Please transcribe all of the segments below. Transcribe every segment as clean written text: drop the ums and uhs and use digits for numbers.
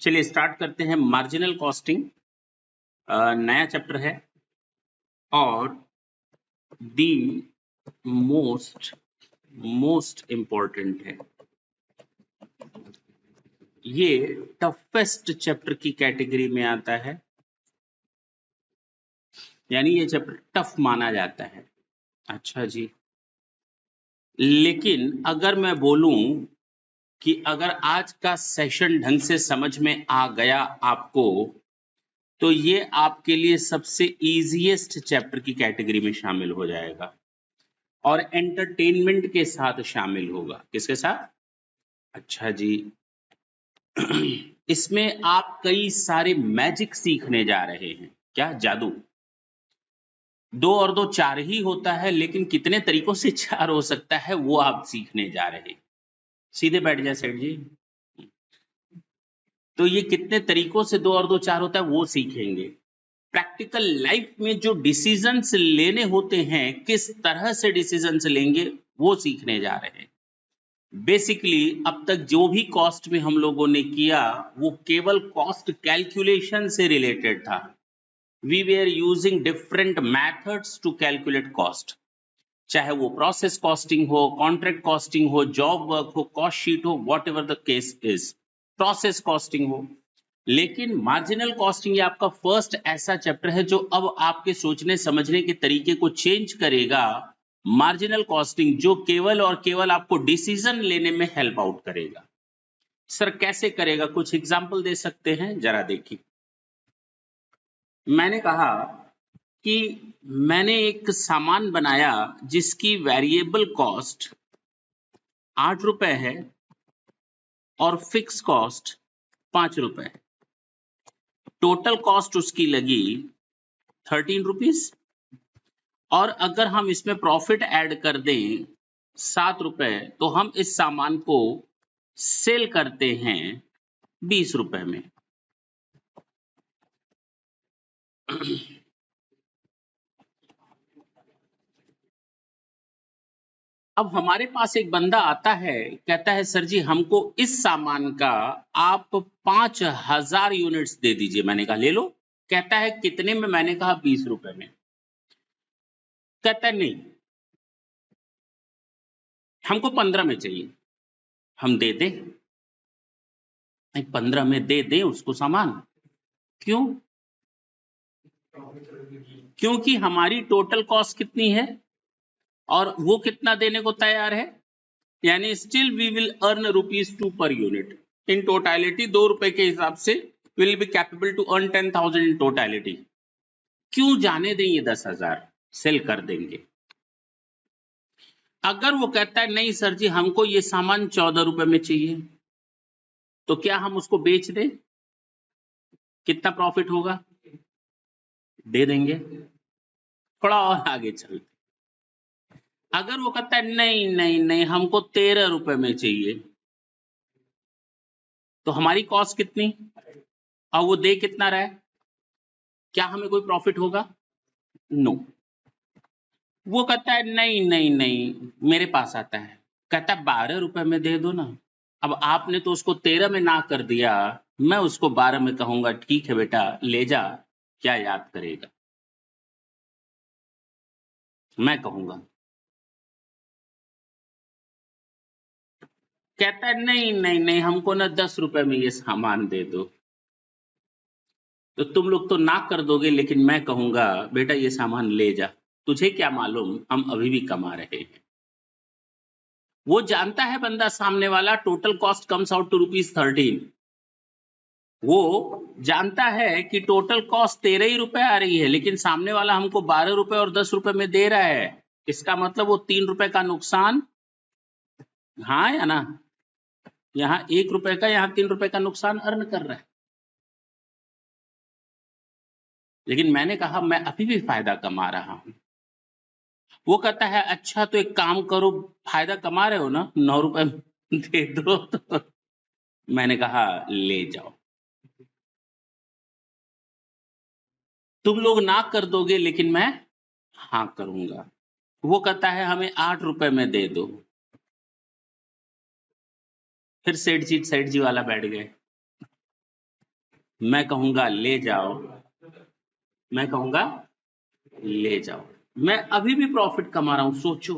चलिए स्टार्ट करते हैं। मार्जिनल कॉस्टिंग नया चैप्टर है और दी मोस्ट इम्पोर्टेंट है। ये टफेस्ट चैप्टर की कैटेगरी में आता है, यानी ये चैप्टर टफ माना जाता है। अच्छा जी, लेकिन अगर मैं बोलूं कि अगर आज का सेशन ढंग से समझ में आ गया आपको, तो ये आपके लिए सबसे इजीएस्ट चैप्टर की कैटेगरी में शामिल हो जाएगा और एंटरटेनमेंट के साथ शामिल होगा। किसके साथ? अच्छा जी, इसमें आप कई सारे मैजिक सीखने जा रहे हैं। क्या जादू? 2 और 2 4 ही होता है, लेकिन कितने तरीकों से 4 हो सकता है वो आप सीखने जा रहे हैं। सीधे बैठ जाए सेठ जी। तो ये कितने तरीकों से 2 और 2 4 होता है वो सीखेंगे। प्रैक्टिकल लाइफ में जो डिसीजंस लेने होते हैं, किस तरह से डिसीजंस लेंगे वो सीखने जा रहे हैं। बेसिकली अब तक जो भी कॉस्ट में हम लोगों ने किया वो केवल कॉस्ट कैलकुलेशन से रिलेटेड था। We were using different methods to calculate cost, चाहे वो प्रोसेस कॉस्टिंग हो, कॉन्ट्रैक्ट कॉस्टिंग हो, जॉब वर्क हो, कॉस्ट शीट हो, whatever the case is, process costing हो। लेकिन मार्जिनल कॉस्टिंग ये आपका फर्स्ट ऐसा चैप्टर है जो अब आपके सोचने समझने के तरीके को चेंज करेगा। मार्जिनल कॉस्टिंग जो केवल और केवल आपको डिसीजन लेने में हेल्प आउट करेगा। सर कैसे करेगा? कुछ एग्जांपल दे सकते हैं? जरा देखिए, मैंने कहा कि मैंने एक सामान बनाया जिसकी वेरिएबल कॉस्ट 8 रुपए है और फिक्स कॉस्ट 5 रुपए है। टोटल कॉस्ट उसकी लगी 13 रुपीज, और अगर हम इसमें प्रॉफिट ऐड कर दें 7 रुपए, तो हम इस सामान को सेल करते हैं 20 रुपए में। अब हमारे पास एक बंदा आता है, कहता है सर जी हमको इस सामान का आप 5000 यूनिट्स दे दीजिए। मैंने कहा ले लो। कहता है कितने में? मैंने कहा 20 रुपए में। कहता है नहीं, हमको 15 में चाहिए। हम दे दें? नहीं, 15 में दे दें उसको सामान। क्यों? क्योंकि हमारी टोटल कॉस्ट कितनी है और वो कितना देने को तैयार है, यानी still we will earn ₹2 per unit. In totality 2 रुपए के हिसाब से will be capable to earn 10,000 in totality. क्यों जाने दें ये 10,000, सेल कर देंगे। अगर वो कहता है नहीं सर जी हमको ये सामान 14 रुपए में चाहिए, तो क्या हम उसको बेच दें? कितना प्रॉफिट होगा? दे देंगे। थोड़ा और आगे चलते, अगर वो कहता है नहीं नहीं नहीं हमको 13 रुपए में चाहिए, तो हमारी कॉस्ट कितनी और वो दे कितना रहा है? क्या हमें कोई प्रॉफिट होगा? नो। वो कहता है नहीं नहीं नहीं, मेरे पास आता है, कहता है 12 रुपए में दे दो ना। अब आपने तो उसको 13 में ना कर दिया, मैं उसको 12 में कहूंगा ठीक है बेटा ले जा, क्या याद करेगा? मैं कहूंगा। कहता है नहीं नहीं नहीं हमको ना 10 रुपए में ये सामान दे दो। तो तुम लोग तो ना कर दोगे, लेकिन मैं कहूंगा बेटा ये सामान ले जा, तुझे क्या मालूम हम अभी भी कमा रहे हैं। वो जानता है बंदा सामने वाला total cost comes out to ₹13। वो जानता है कि टोटल कॉस्ट 13 ही रुपए आ रही है, लेकिन सामने वाला हमको 12 रुपए और 10 रुपए में दे रहा है। इसका मतलब वो 3 रुपए का नुकसान, हाँ या ना? यहाँ 1 रुपए का, यहाँ 3 रुपए का नुकसान अर्न कर रहा है। लेकिन मैंने कहा मैं अभी भी फायदा कमा रहा हूं। वो कहता है अच्छा तो एक काम करो, फायदा कमा रहे हो ना, 9 रुपए दे दो। तो मैंने कहा ले जाओ। तुम लोग ना कर दोगे, लेकिन मैं हाँ करूंगा। वो कहता है हमें 8 रुपए में दे दो। फिर सेठ जी वाला बैठ गए। मैं कहूंगा ले जाओ, मैं कहूंगा ले जाओ। मैं अभी भी प्रॉफिट कमा रहा हूं, सोचो।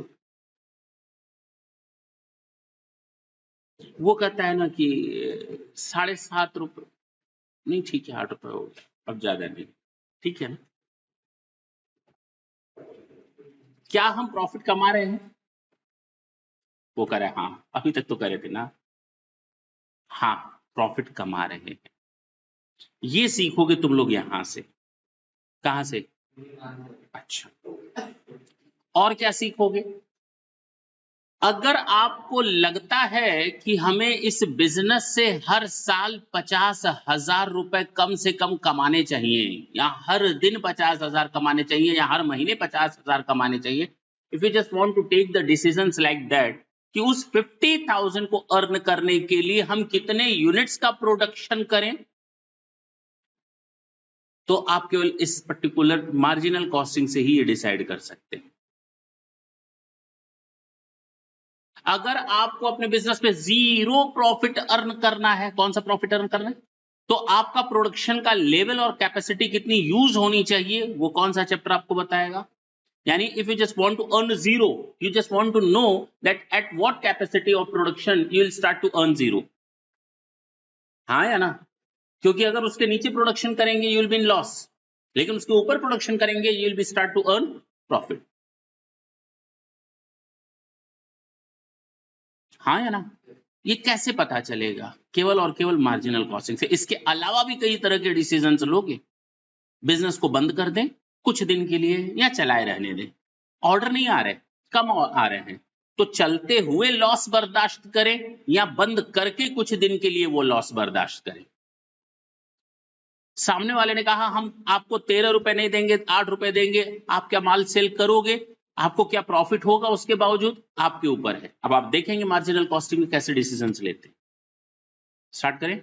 वो कहता है ना कि 7.5 रुपए, नहीं ठीक है 8 रुपए हो गया, अब ज्यादा नहीं, ठीक है ना। क्या हम प्रॉफिट कमा रहे हैं? वो करे हाँ, अभी तक तो करे थे ना। हाँ, प्रॉफिट कमा रहे हैं। ये सीखोगे तुम लोग यहां से। कहां से? अच्छा, और क्या सीखोगे? अगर आपको लगता है कि हमें इस बिजनेस से हर साल 50,000 रुपए कम से कम कमाने चाहिए, या हर दिन 50,000 कमाने चाहिए, या हर महीने 50,000 कमाने चाहिए, if you just want to take the decisions like that, कि उस 50,000 को अर्न करने के लिए हम कितने यूनिट्स का प्रोडक्शन करें, तो आप केवल इस पर्टिकुलर मार्जिनल कॉस्टिंग से ही ये डिसाइड कर सकते हैं। अगर आपको अपने बिजनेस में 0 प्रॉफिट अर्न करना है, कौन सा प्रॉफिट अर्न करना है, तो आपका प्रोडक्शन का लेवल और कैपेसिटी कितनी यूज होनी चाहिए, वो कौन सा चैप्टर आपको बताएगा। यानी if you just want to earn 0, you just want to know that at what capacity of production you will start to earn 0। हाँ या ना? क्योंकि अगर उसके नीचे प्रोडक्शन करेंगे you will be in loss, लेकिन उसके ऊपर प्रोडक्शन करेंगे you will be start to earn profit. हाँ या ना? ये कैसे पता चलेगा? केवल और केवल मार्जिनल कॉस्टिंग से। इसके अलावा भी कई तरह के डिसीजंस लोगे। बिजनेस को बंद कर दें कुछ दिन के लिए, या चलाए रहने दें, ऑर्डर नहीं आ रहे, कम आ रहे हैं, तो चलते हुए लॉस बर्दाश्त करें, या बंद करके कुछ दिन के लिए वो लॉस बर्दाश्त करें। सामने वाले ने कहा हम आपको 13 रुपए नहीं देंगे, 8 रुपए देंगे, आप क्या माल सेल करोगे, आपको क्या प्रॉफिट होगा उसके बावजूद, आपके ऊपर है। अब आप देखेंगे मार्जिनल कॉस्टिंग में कैसे डिसीजंस लेते हैं। स्टार्ट करें।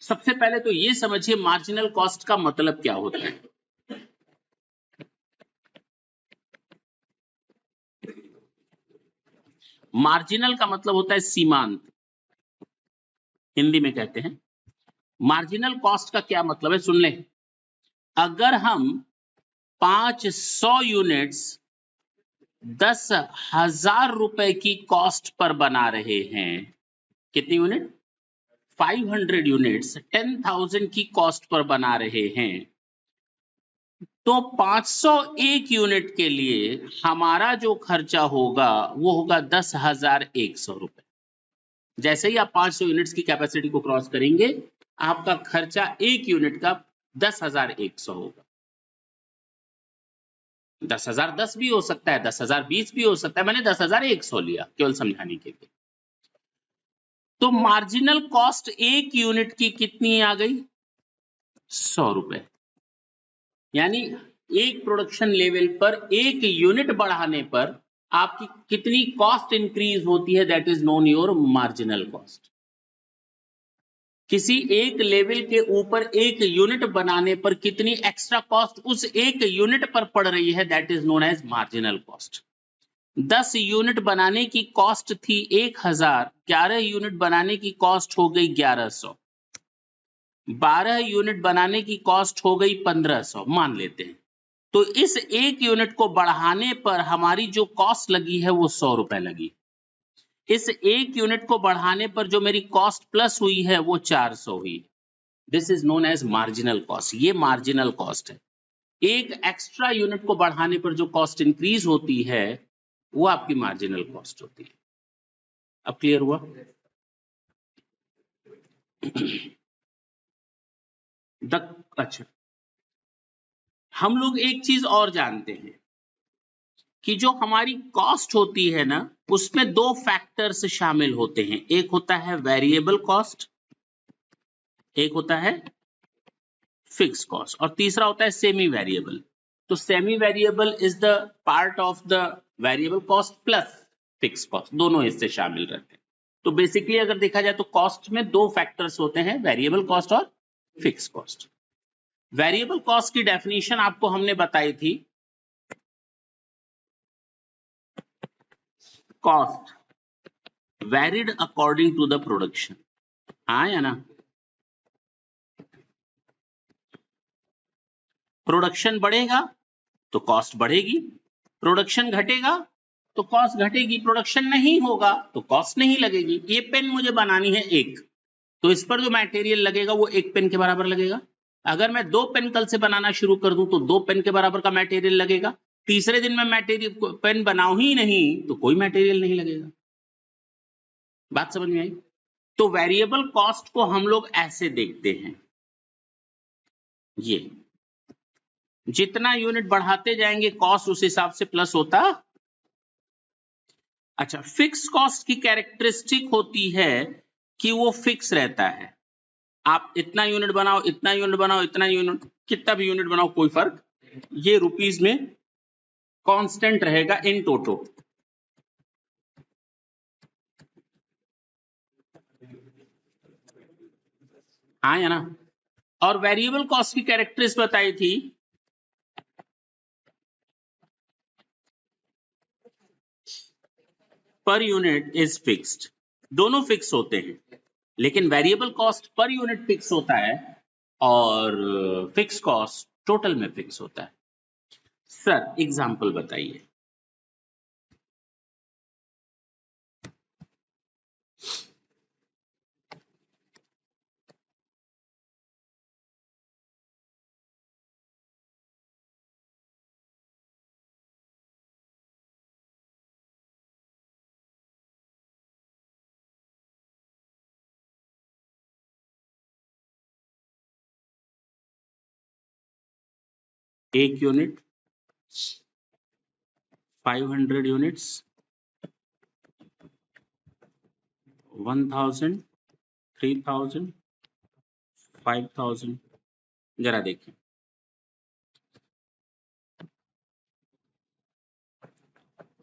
सबसे पहले तो ये समझिए मार्जिनल कॉस्ट का मतलब क्या होता है। मार्जिनल का मतलब होता है सीमांत, हिंदी में कहते हैं। मार्जिनल कॉस्ट का क्या मतलब है, सुन लें। अगर हम 500 यूनिट्स 10,000 रुपए की कॉस्ट पर बना रहे हैं, कितनी यूनिट? 500 यूनिट्स 10,000 की कॉस्ट पर बना रहे हैं, तो 501 यूनिट के लिए हमारा जो खर्चा होगा वो होगा 10,100 रुपए। जैसे ही आप 500 यूनिट्स की कैपेसिटी को क्रॉस करेंगे, आपका खर्चा एक यूनिट का 10,100 होगा। 10,010 भी हो सकता है, 10,020 भी हो सकता है, मैंने 10,100 लिया केवल समझाने के लिए। तो मार्जिनल कॉस्ट एक यूनिट की कितनी आ गई? 100 रुपए। यानी एक प्रोडक्शन लेवल पर एक यूनिट बढ़ाने पर आपकी कितनी कॉस्ट इंक्रीज होती है, that is known your marginal cost. किसी एक लेवल के ऊपर एक यूनिट बनाने पर कितनी एक्स्ट्रा कॉस्ट उस एक यूनिट पर पड़ रही है, that is known as marginal cost. 10 unit बनाने की कॉस्ट थी 1,000, 11 यूनिट बनाने की कॉस्ट हो गई 1,100, 12 यूनिट बनाने की कॉस्ट हो गई 1,500 मान लेते हैं। तो इस एक यूनिट को बढ़ाने पर हमारी जो कॉस्ट लगी है वो 100 रुपए लगी। इस एक यूनिट को बढ़ाने पर जो मेरी कॉस्ट प्लस हुई है वो 400 हुई। This is known as marginal cost. ये मार्जिनल कॉस्ट है। एक एक्स्ट्रा यूनिट को बढ़ाने पर जो कॉस्ट इंक्रीज होती है वो आपकी मार्जिनल कॉस्ट होती है। अब क्लियर हुआ? अच्छा, हम लोग एक चीज और जानते हैं कि जो हमारी कॉस्ट होती है ना, उसमें दो फैक्टर्स शामिल होते हैं। एक होता है वेरिएबल कॉस्ट, एक होता है फिक्स कॉस्ट, और तीसरा होता है सेमी वेरिएबल। तो semi variable is the part of the variable cost plus fix cost, दोनों हिस्से शामिल रहते हैं। तो बेसिकली अगर देखा जाए तो कॉस्ट में दो फैक्टर्स होते हैं, वेरिएबल कॉस्ट और फिक्स कॉस्ट। वेरिएबल कॉस्ट की डेफिनेशन आपको हमने बताई थी, cost varied according to the production. हाँ या ना? प्रोडक्शन बढ़ेगा तो कॉस्ट बढ़ेगी, प्रोडक्शन घटेगा तो कॉस्ट घटेगी, प्रोडक्शन नहीं होगा तो कॉस्ट नहीं लगेगी। ये पेन मुझे बनानी है एक, तो इस पर जो मटेरियल लगेगा वो एक पेन के बराबर लगेगा। अगर मैं 2 पेन कल से बनाना शुरू कर दूं तो 2 पेन के बराबर का मटेरियल लगेगा। तीसरे दिन में मटेरियल पेन बनाऊं ही नहीं तो कोई मटेरियल नहीं लगेगा। बात समझ में आई? तो वेरिएबल कॉस्ट को हम लोग ऐसे देखते हैं, ये जितना यूनिट बढ़ाते जाएंगे कॉस्ट उस हिसाब से प्लस होता। अच्छा, फिक्स कॉस्ट की कैरेक्टरिस्टिक होती है कि वो फिक्स रहता है। आप इतना यूनिट बनाओ, इतना यूनिट बनाओ, इतना यूनिट, कितना भी यूनिट बनाओ कोई फर्क, ये रुपीस में कांस्टेंट रहेगा इन टोटो। हाँ या ना? और वेरिएबल कॉस्ट की कैरेक्टरिस्टिक बताई थी, पर यूनिट इज फिक्स्ड, दोनों फिक्स होते हैं, लेकिन variable cost per unit fix होता है और फिक्स कॉस्ट टोटल में फिक्स होता है। सर एग्जांपल बताइए। एक यूनिट, 500 यूनिट्स, 1000, 3000, 5000। जरा देखिए,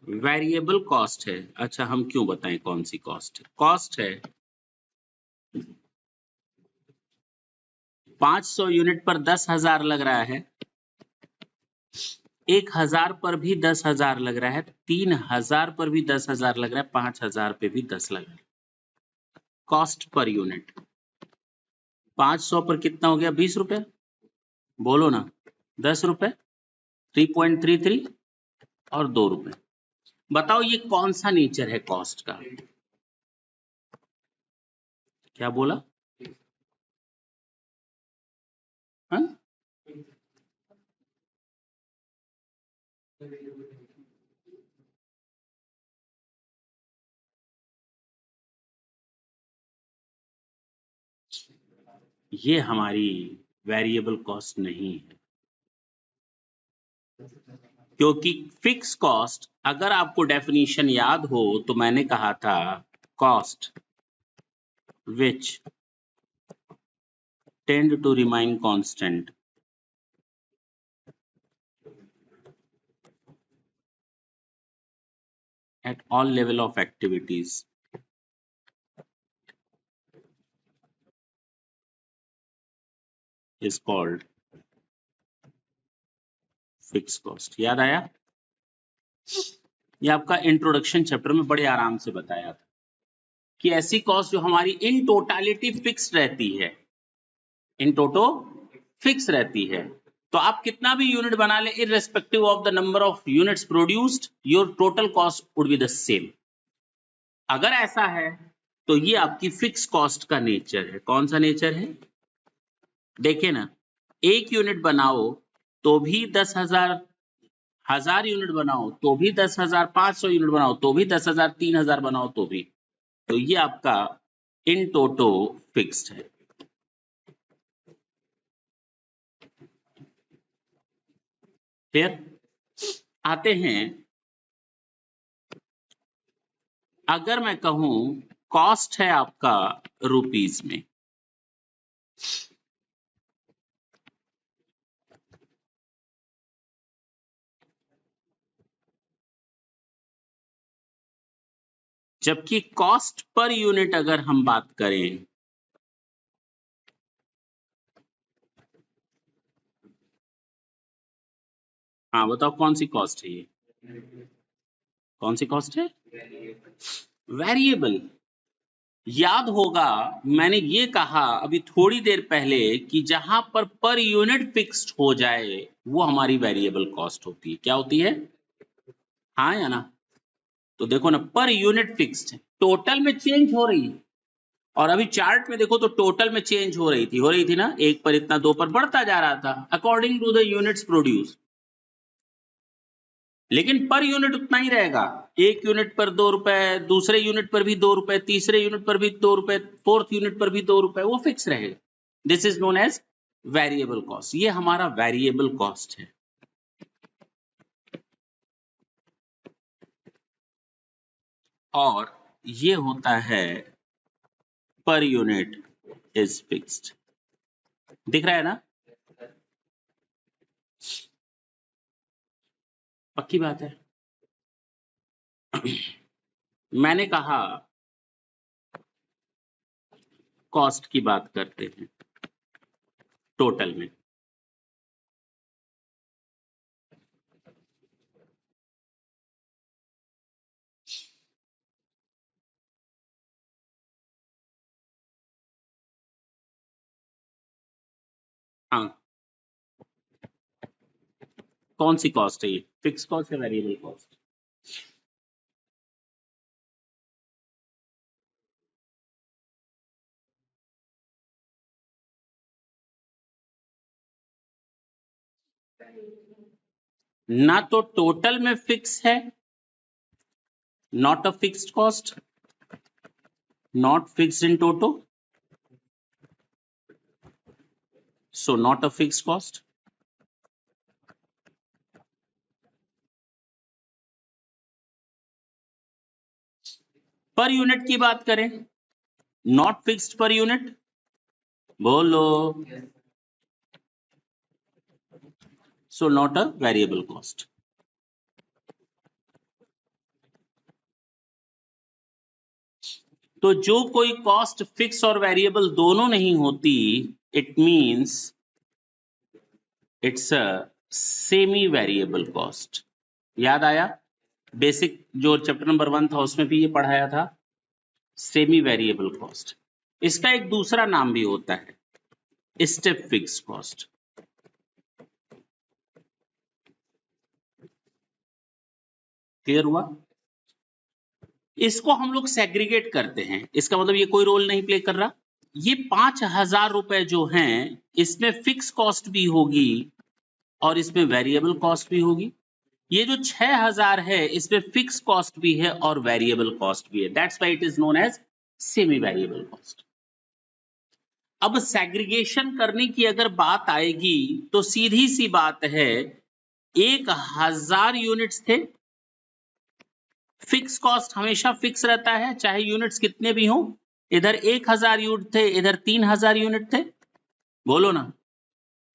वेरिएबल कॉस्ट है। अच्छा, हम क्यों बताएं कौन सी कॉस्ट है? कॉस्ट है 500 यूनिट पर 10,000 लग रहा है, 1000 पर भी 10,000 लग रहा है, 3000 पर भी 10,000 लग रहा है, 5000 पे भी 10 लग रहा है। कॉस्ट पर यूनिट 500 पर कितना हो गया? 20 रुपए, बोलो ना, 10 रुपए, 3.33 और 2 रुपए। बताओ ये कौन सा नेचर है कॉस्ट का? क्या बोला? हाँ? ये हमारी वेरिएबल कॉस्ट नहीं है, क्योंकि फिक्स कॉस्ट, अगर आपको डेफिनेशन याद हो तो मैंने कहा था cost which tend to remain constant at all level of activities is called fixed cost। याद आया? ये आपका इंट्रोडक्शन चैप्टर में बड़े आराम से बताया था कि ऐसी कॉस्ट जो हमारी इन टोटालिटी फिक्स रहती है, इन टोटो फिक्स रहती है, तो आप कितना भी यूनिट बना ले, irrespective of the number of units produced, your total cost would be the same. अगर ऐसा है तो ये आपकी फिक्स कॉस्ट का नेचर है। कौन सा नेचर है? देखिए ना, एक यूनिट बनाओ तो भी 10,000, 1000 यूनिट बनाओ तो भी 10,000, 500 यूनिट बनाओ तो भी 10,000, 3000 बनाओ तो भी, तो ये आपका इन टोटो फिक्स्ड है। फिर आते हैं, अगर मैं कहूं कॉस्ट है आपका रुपीस में, जबकि कॉस्ट पर यूनिट अगर हम बात करें, हाँ बताओ कौन सी कॉस्ट है ये? कौन सी कॉस्ट है? वेरिएबल। याद होगा मैंने ये कहा अभी थोड़ी देर पहले कि जहां पर यूनिट फिक्स्ड हो जाए वो हमारी वेरिएबल कॉस्ट होती है। क्या होती है? हाँ या ना? तो देखो ना, पर यूनिट फिक्स्ड है, टोटल में चेंज हो रही है। और अभी चार्ट में देखो तो टोटल में चेंज हो रही थी ना, एक पर इतना, दो पर बढ़ता जा रहा था according to the units produce. लेकिन पर यूनिट उतना ही रहेगा, एक यूनिट पर 2 रुपए, दूसरे यूनिट पर भी 2 रुपए, तीसरे यूनिट पर भी 2 रुपए, फोर्थ यूनिट पर भी 2 रुपए, वो फिक्स रहेगा। This is known as variable cost. ये हमारा वेरिएबल कॉस्ट है। और ये होता है पर यूनिट इज फिक्स्ड। दिख रहा है ना? पक्की बात है। मैंने कहा कॉस्ट की बात करते हैं टोटल में। हाँ, कौन सी कॉस्ट है ये? फिक्स कॉस्ट या वेरिएबल कॉस्ट? ना तो टोटल में फिक्स है, not a fixed cost, not fixed in toto, so not a fixed cost. Per unit की बात करें, नॉट फिक्स्ड पर यूनिट, बोलो, so not a variable cost. तो जो कोई कॉस्ट फिक्स और वेरिएबल दोनों नहीं होती, it means it's a semi variable cost. याद आया? बेसिक जो चैप्टर नंबर 1 था उसमें भी ये पढ़ाया था, सेमी वेरिएबल कॉस्ट। इसका एक दूसरा नाम भी होता है स्टेप फिक्स कॉस्ट। क्लियर हुआ? इसको हम लोग सेग्रीगेट करते हैं, इसका मतलब ये कोई रोल नहीं प्ले कर रहा। ये 5,000 रुपए जो हैं इसमें फिक्स कॉस्ट भी होगी और इसमें वेरिएबल कॉस्ट भी होगी। ये जो 6,000 है इसमें फिक्स कॉस्ट भी है और वेरिएबल कॉस्ट भी है। That's why it is known as semi variable cost. अब सेग्रीगेशन करने की अगर बात आएगी तो सीधी सी बात है, 1,000 यूनिट्स थे, फिक्स कॉस्ट हमेशा फिक्स रहता है चाहे यूनिट्स कितने भी हों। इधर 1,000 यूनिट थे, इधर 3,000 यूनिट थे, बोलो ना।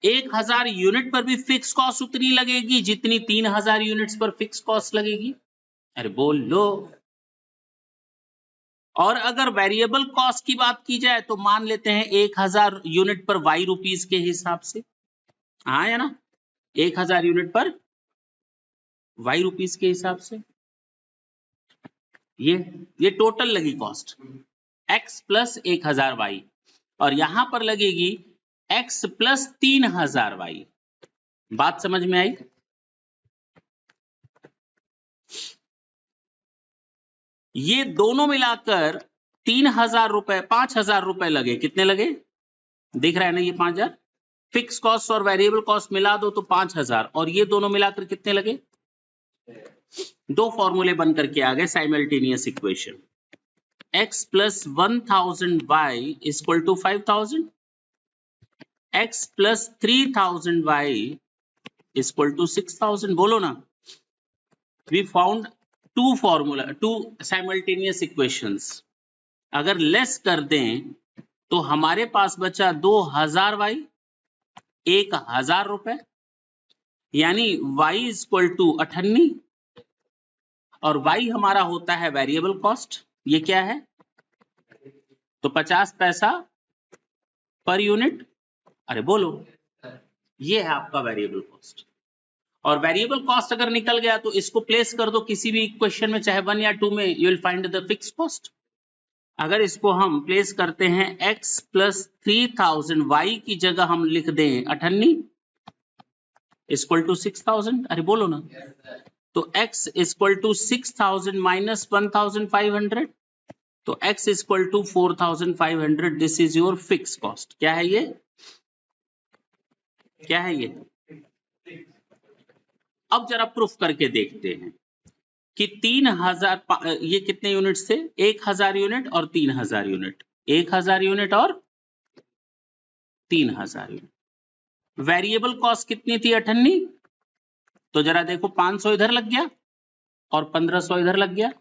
1,000 यूनिट पर भी फिक्स कॉस्ट उतनी लगेगी जितनी 3,000 यूनिट्स पर फिक्स कॉस्ट लगेगी। अरे बोलो। और अगर वेरिएबल कॉस्ट की बात की जाए तो मान लेते हैं 1,000 यूनिट पर वाई रुपीस के हिसाब से, हाँ या ना? 1,000 यूनिट पर वाई रुपीस के हिसाब से ये टोटल लगी कॉस्ट x प्लस 1,000 वाई, और यहां पर लगेगी x प्लस 3,000 वाई। बात समझ में आई? ये दोनों मिलाकर 3,000 रुपए, 5,000 रुपए लगे। कितने लगे? दिख रहा है ना ये 5,000? फिक्स कॉस्ट और वेरिएबल कॉस्ट मिला दो तो 5,000, और ये दोनों मिलाकर कितने लगे? दो फॉर्मूले बनकर के आ गए simultaneous equation. x plus 1,000 y equal to 5,000, x plus 3,000 y equal to 6,000। बोलो ना। We found two simultaneous equations. अगर लेस कर दें तो हमारे पास बचा 2,000 वाई, 1,000 रुपए, यानी y इक्वल टू 98, और y हमारा होता है वेरिएबल कॉस्ट। ये क्या है? तो 50 पैसा पर यूनिट। अरे बोलो, ये है आपका वेरिएबल कॉस्ट। और वेरिएबल कॉस्ट अगर निकल गया तो इसको प्लेस कर दो किसी भी इक्वेशन में, चाहे 1 या 2 में, you will find the fix cost. अगर इसको हम प्लेस करते हैं x प्लस 3000 y की जगह हम लिख दें 98 इक्वल टू 6000, अरे बोलो ना, तो x इक्वल टू 6000 माइनस 1500, तो x equal to 4500, this is your fix cost. क्या है ये, क्या है ये? अब जरा प्रूफ करके देखते हैं कि 3000, ये कितने यूनिट्स थे? 1000 यूनिट और 3000 यूनिट, 1000 यूनिट और 3000 यूनिट। वेरिएबल कॉस्ट कितनी थी? 98। तो जरा देखो 500 इधर लग गया और 1500 इधर लग गया।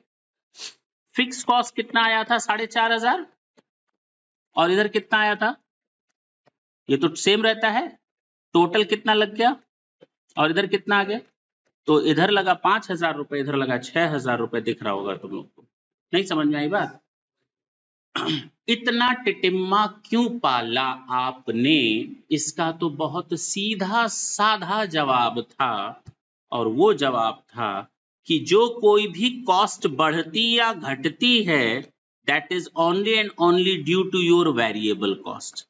फिक्स कॉस्ट कितना आया था? 4500, और इधर कितना आया था? ये तो सेम रहता है। टोटल कितना लग गया और इधर कितना आ गया? तो इधर लगा 5000 रुपए, इधर लगा 6000 रुपए। दिख रहा होगा तुम लोग को, नहीं समझ में आई बात? इतना टिटिम्मा क्यों पाला आपने? इसका तो बहुत सीधा साधा जवाब था, और वो जवाब था कि जो कोई भी कॉस्ट बढ़ती या घटती है, that is only and only due to your variable cost.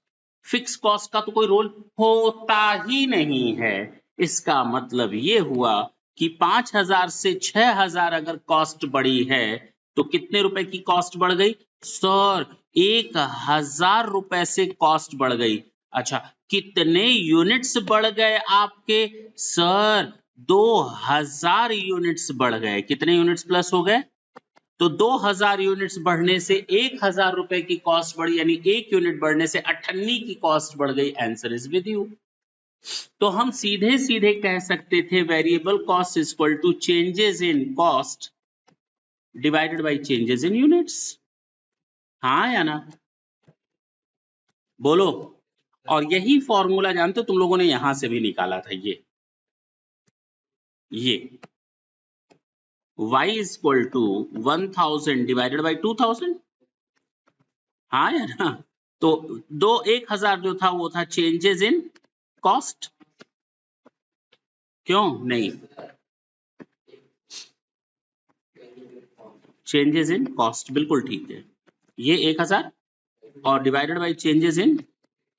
Fix cost का तो कोई रोल होता ही नहीं है। इसका मतलब ये हुआ कि 5000 से 6000 अगर कॉस्ट बढ़ी है तो कितने रुपए की कॉस्ट बढ़ गई? सर 1000 रुपए से कॉस्ट बढ़ गई। अच्छा, कितने यूनिट्स बढ़ गए आपके? सर 2000 यूनिट्स बढ़ गए। कितने यूनिट्स प्लस हो गए? तो 2000 यूनिट्स बढ़ने से 1000 रुपए की कॉस्ट बढ़ी, यानी एक यूनिट बढ़ने से 98 की कॉस्ट बढ़ गई। Answer is with you. तो हम सीधे सीधे कह सकते थे variable cost is equal to changes in cost divided by changes in units. हाँ या ना? बोलो। और यही फॉर्मूला जानते हो तुम लोगों ने यहां से भी निकाला था, ये y is equal to 1000 divided by 2000। हाँ या ना? तो 1000 जो था वो था चेंजेस इन कॉस्ट। क्यों नहीं? चेंजेस इन कॉस्ट, बिल्कुल ठीक है। ये 1000 और divided by changes in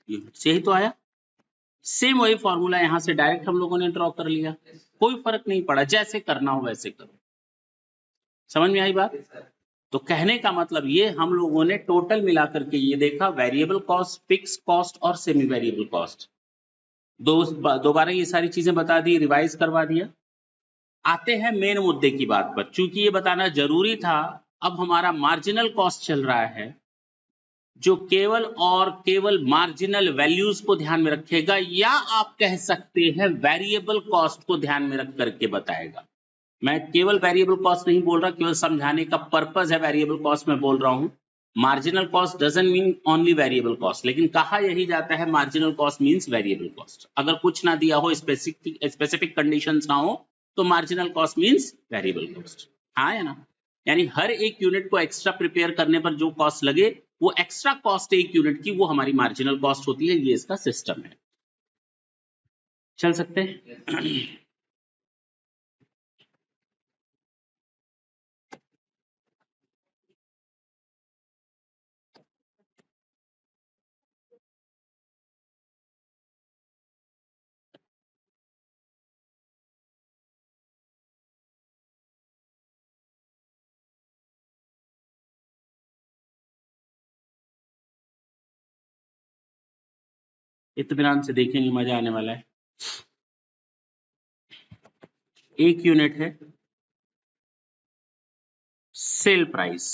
units, यही तो आया। सेम वही फॉर्मूला यहां से डायरेक्ट हम लोगों ने ड्रॉ कर लिया, कोई फर्क नहीं पड़ा, जैसे करना हो वैसे करो। समझ में आई बात? तो कहने का मतलब ये, हम लोगों ने टोटल मिलाकर के ये देखा, वेरिएबल कॉस्ट, फिक्स कॉस्ट और सेमी वेरिएबल कॉस्ट। दोबारा ये सारी चीजें बता दी, रिवाइज करवा दिया। आते हैं मेन मुद्दे की बात पर। चूंकि ये बताना जरूरी था, अब हमारा मार्जिनल कॉस्ट चल रहा है, जो केवल और केवल मार्जिनल वैल्यूज को ध्यान में रखेगा, या आप कह सकते हैं वेरिएबल कॉस्ट को ध्यान में रख करके बताएगा। मैं केवल वेरिएबल कॉस्ट नहीं बोल रहा, केवल समझाने का पर्पस है वेरिएबल कॉस्ट में बोल रहा हूं। Marginal cost doesn't mean only variable cost, लेकिन कहा यही जाता है marginal cost means variable cost. अगर कुछ ना दिया हो, स्पेसिफिक कंडीशंस ना हो, तो marginal cost means variable cost. हाँ या ना? यानी हर एक यूनिट को एक्स्ट्रा प्रिपेयर करने पर जो कॉस्ट लगे, वो एक्स्ट्रा कॉस्ट एक यूनिट की, वो हमारी मार्जिनल कॉस्ट होती है। ये इसका सिस्टम है। चल सकते हैं? इत्मीनान से देखेंगे, मजा आने वाला है। एक यूनिट है, सेल प्राइस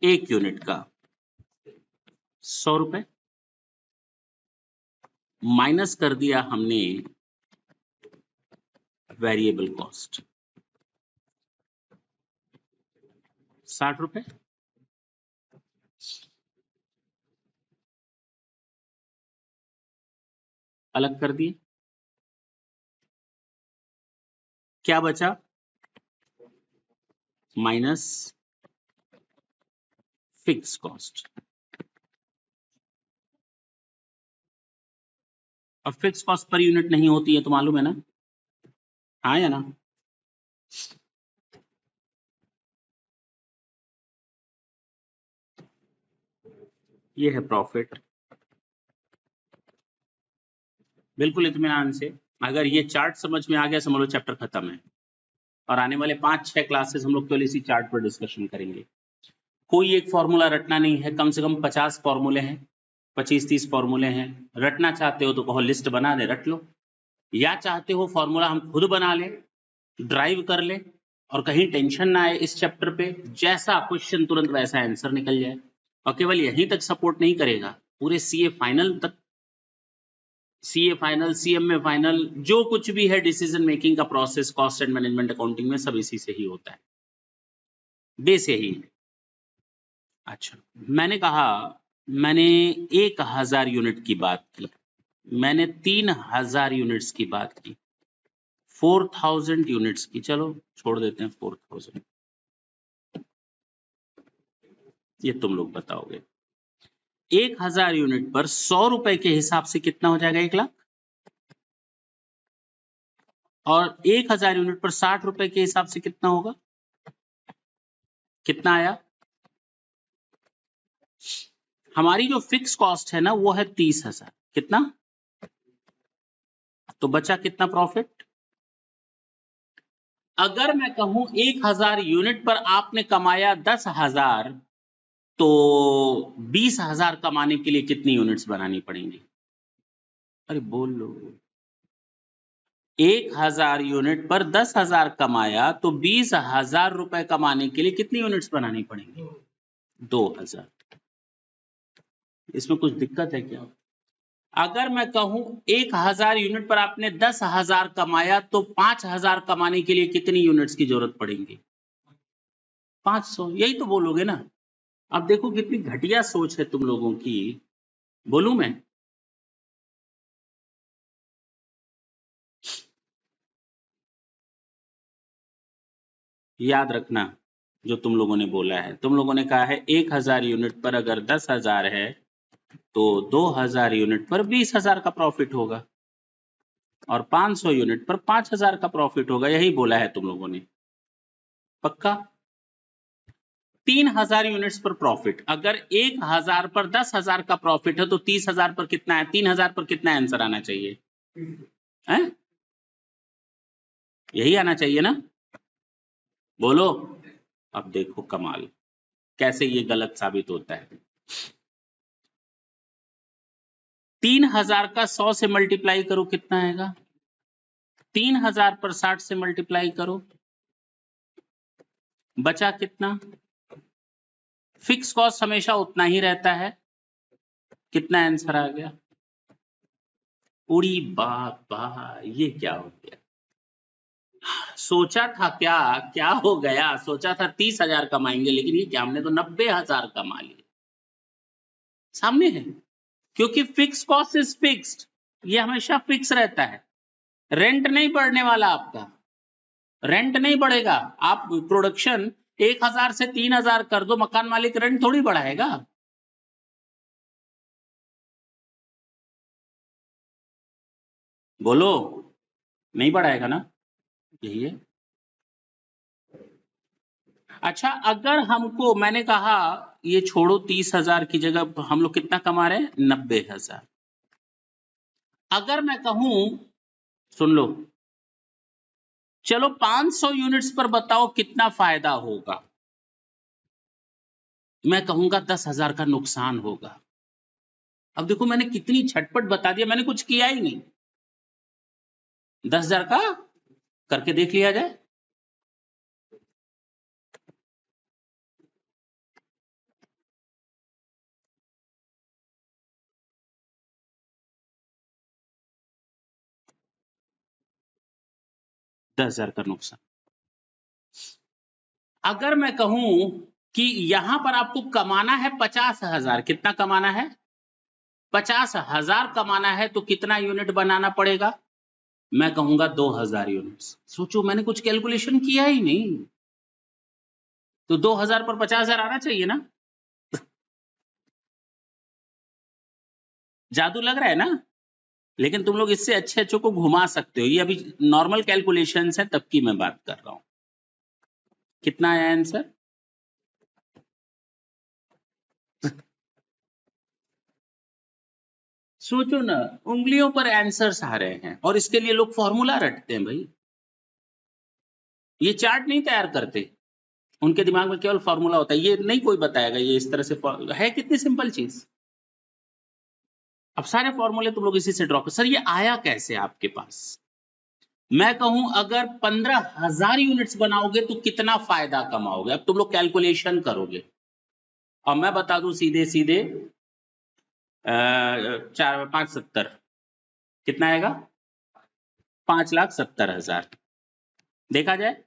एक यूनिट का 100 रुपए, माइनस कर दिया हमने वेरिएबल कॉस्ट 60 रुपए, अलग कर दिए। क्या बचा? Minus fix cost. अब फिक्स कॉस्ट पर यूनिट नहीं होती है, तो मालूम है ना? हाँ या ना? ये है प्रॉफिट। बिल्कुल इत्मीनान से, अगर ये चार्ट समझ में आ गया समझ लो चैप्टर खत्म है। और आने वाले 5-6 क्लासेस हम लोग केवल इसी चार्ट पर डिस्कशन करेंगे। कोई एक फॉर्मूला रटना नहीं है, कम से कम 50 फॉर्मूले हैं, 25-30 फॉर्मूले हैं। रटना चाहते हो तो कहो लिस्ट बना दे, रट लो, या चाहते हो फॉर्मूला हम खुद बना लें, ड्राइव कर लें, और कहीं टेंशन ना आए इस चैप्टर पे, जैसा क्वेश्चन तुरंत वैसा आंसर निकल जाए। और केवल यहीं तक सपोर्ट नहीं करेगा, पूरे सीए फाइनल तक, सीए फाइनल, सीएमए फाइनल, जो कुछ भी है डिसीजन मेकिंग का process cost and management accounting में, सब इसी से ही होता है, बेस यही है। अच्छा, मैंने कहा, मैंने 1000 यूनिट की बात की, मैंने 3000 यूनिट्स की बात की, 4000 यूनिट्स की, चलो छोड़ देते हैं 4000, ये तुम लोग बताओगे। 1000 यूनिट पर 100 रुपए के हिसाब से कितना हो जाएगा? 1 लाख। और 1000 यूनिट पर 60 रुपए के हिसाब से कितना होगा? कितना आया? हमारी जो फिक्स कॉस्ट है ना वो है 30,000। कितना? तो बचा कितना प्रॉफिट? अगर मैं कहूं 1000 यूनिट पर आपने कमाया 10,000, तो 20,000 कमाने के लिए कितनी यूनिट्स बनानी पड़ेंगी? अरे बोल लो। 1000 यूनिट पर 10,000 कमाया तो 20,000 रुपए कमाने के लिए कितनी यूनिट्स बनानी पड़ेंगी? 2,000। इसमें कुछ दिक्कत है क्या? अगर मैं कहूं 1000 यूनिट पर आपने 10,000 कमाया तो 5,000 कमाने के लिए कितनी यूनिट्स की जरूरत पड़ेगी? 500। यही तो बोलोगे ना। अब देखो कितनी घटिया सोच है तुम लोगों की। बोलूं मैं? याद रखना जो तुम लोगों ने बोला है। तुम लोगों ने कहा है 1000 यूनिट पर अगर 10,000 है तो 2000 यूनिट पर 20,000 का प्रॉफिट होगा, और 500 यूनिट पर 5,000 का प्रॉफिट होगा। यही बोला है तुम लोगों ने, पक्का? 3000 यूनिट्स पर प्रॉफिट, अगर 1000 पर 10,000 का प्रॉफिट है तो 30,000 पर कितना है? 3000 पर कितना आंसर आना चाहिए? है? यही आना चाहिए ना? बोलो। अब देखो कमाल, कैसे ये गलत साबित होता है। 3000 का 100 से मल्टीप्लाई करो, कितना आएगा? 3000 पर 60 से मल्टीप्लाई करो, बचा कितना? फिक्स कॉस्ट हमेशा उतना ही रहता है। कितना आंसर आ गया? उड़ी बाबा, ये क्या हो गया? सोचा था क्या, क्या हो गया? सोचा था 30,000 कमाएंगे, लेकिन ये क्या, हमने तो 90,000 कमा लिए। सामने है, क्योंकि फिक्स कॉस्ट इज फिक्स्ड, ये हमेशा फिक्स रहता है। रेंट नहीं बढ़ने वाला आपका, रेंट नहीं बढ़ेगा। आप प्रोडक्शन 1000 से 3000 कर दो, मकान मालिक रेंट थोड़ी बढ़ाएगा। बोलो, नहीं बढ़ाएगा ना? यही है। अच्छा, अगर हमको, मैंने कहा ये छोड़ो, 30,000 की जगह हम लोग कितना कमा रहे हैं? 90,000। अगर मैं कहूं, सुन लो, चलो 500 यूनिट्स पर बताओ कितना फायदा होगा? मैं कहूंगा 10,000 का नुकसान होगा। अब देखो मैंने कितनी झटपट बता दिया, मैंने कुछ किया ही नहीं। 10,000 का करके देख लिया जाए। दस हजार का नुकसान। अगर मैं कहूं कि यहां पर आपको कमाना है 50,000, कितना कमाना है? 50,000 कमाना है तो कितना यूनिट बनाना पड़ेगा? मैं कहूंगा 2,000 यूनिट्स। सोचो, मैंने कुछ कैलकुलेशन किया ही नहीं, तो 2,000 पर 50,000 आना चाहिए ना? जादू लग रहा है ना? लेकिन तुम लोग इससे अच्छे अच्छों को घुमा सकते हो। ये अभी नॉर्मल कैलकुलेशन है तब की मैं बात कर रहा हूं। कितना आया आंसर? सोचो ना, उंगलियों पर आंसर्स आ रहे हैं और इसके लिए लोग फॉर्मूला रटते हैं भाई। ये चार्ट नहीं तैयार करते, उनके दिमाग में केवल फॉर्मूला होता है। ये नहीं कोई बताएगा ये इस तरह से है, कितनी सिंपल चीज। अब सारे फॉर्मूले तुम लोग इसी से ड्रॉ कर। सर ये आया कैसे आपके पास? मैं कहूं अगर 15,000 यूनिट्स बनाओगे तो कितना फायदा कमाओगे, अब तुम लोग कैलकुलेशन करोगे और मैं बता दूं सीधे सीधे 4×5=70 कितना आएगा? 5,70,000। देखा जाए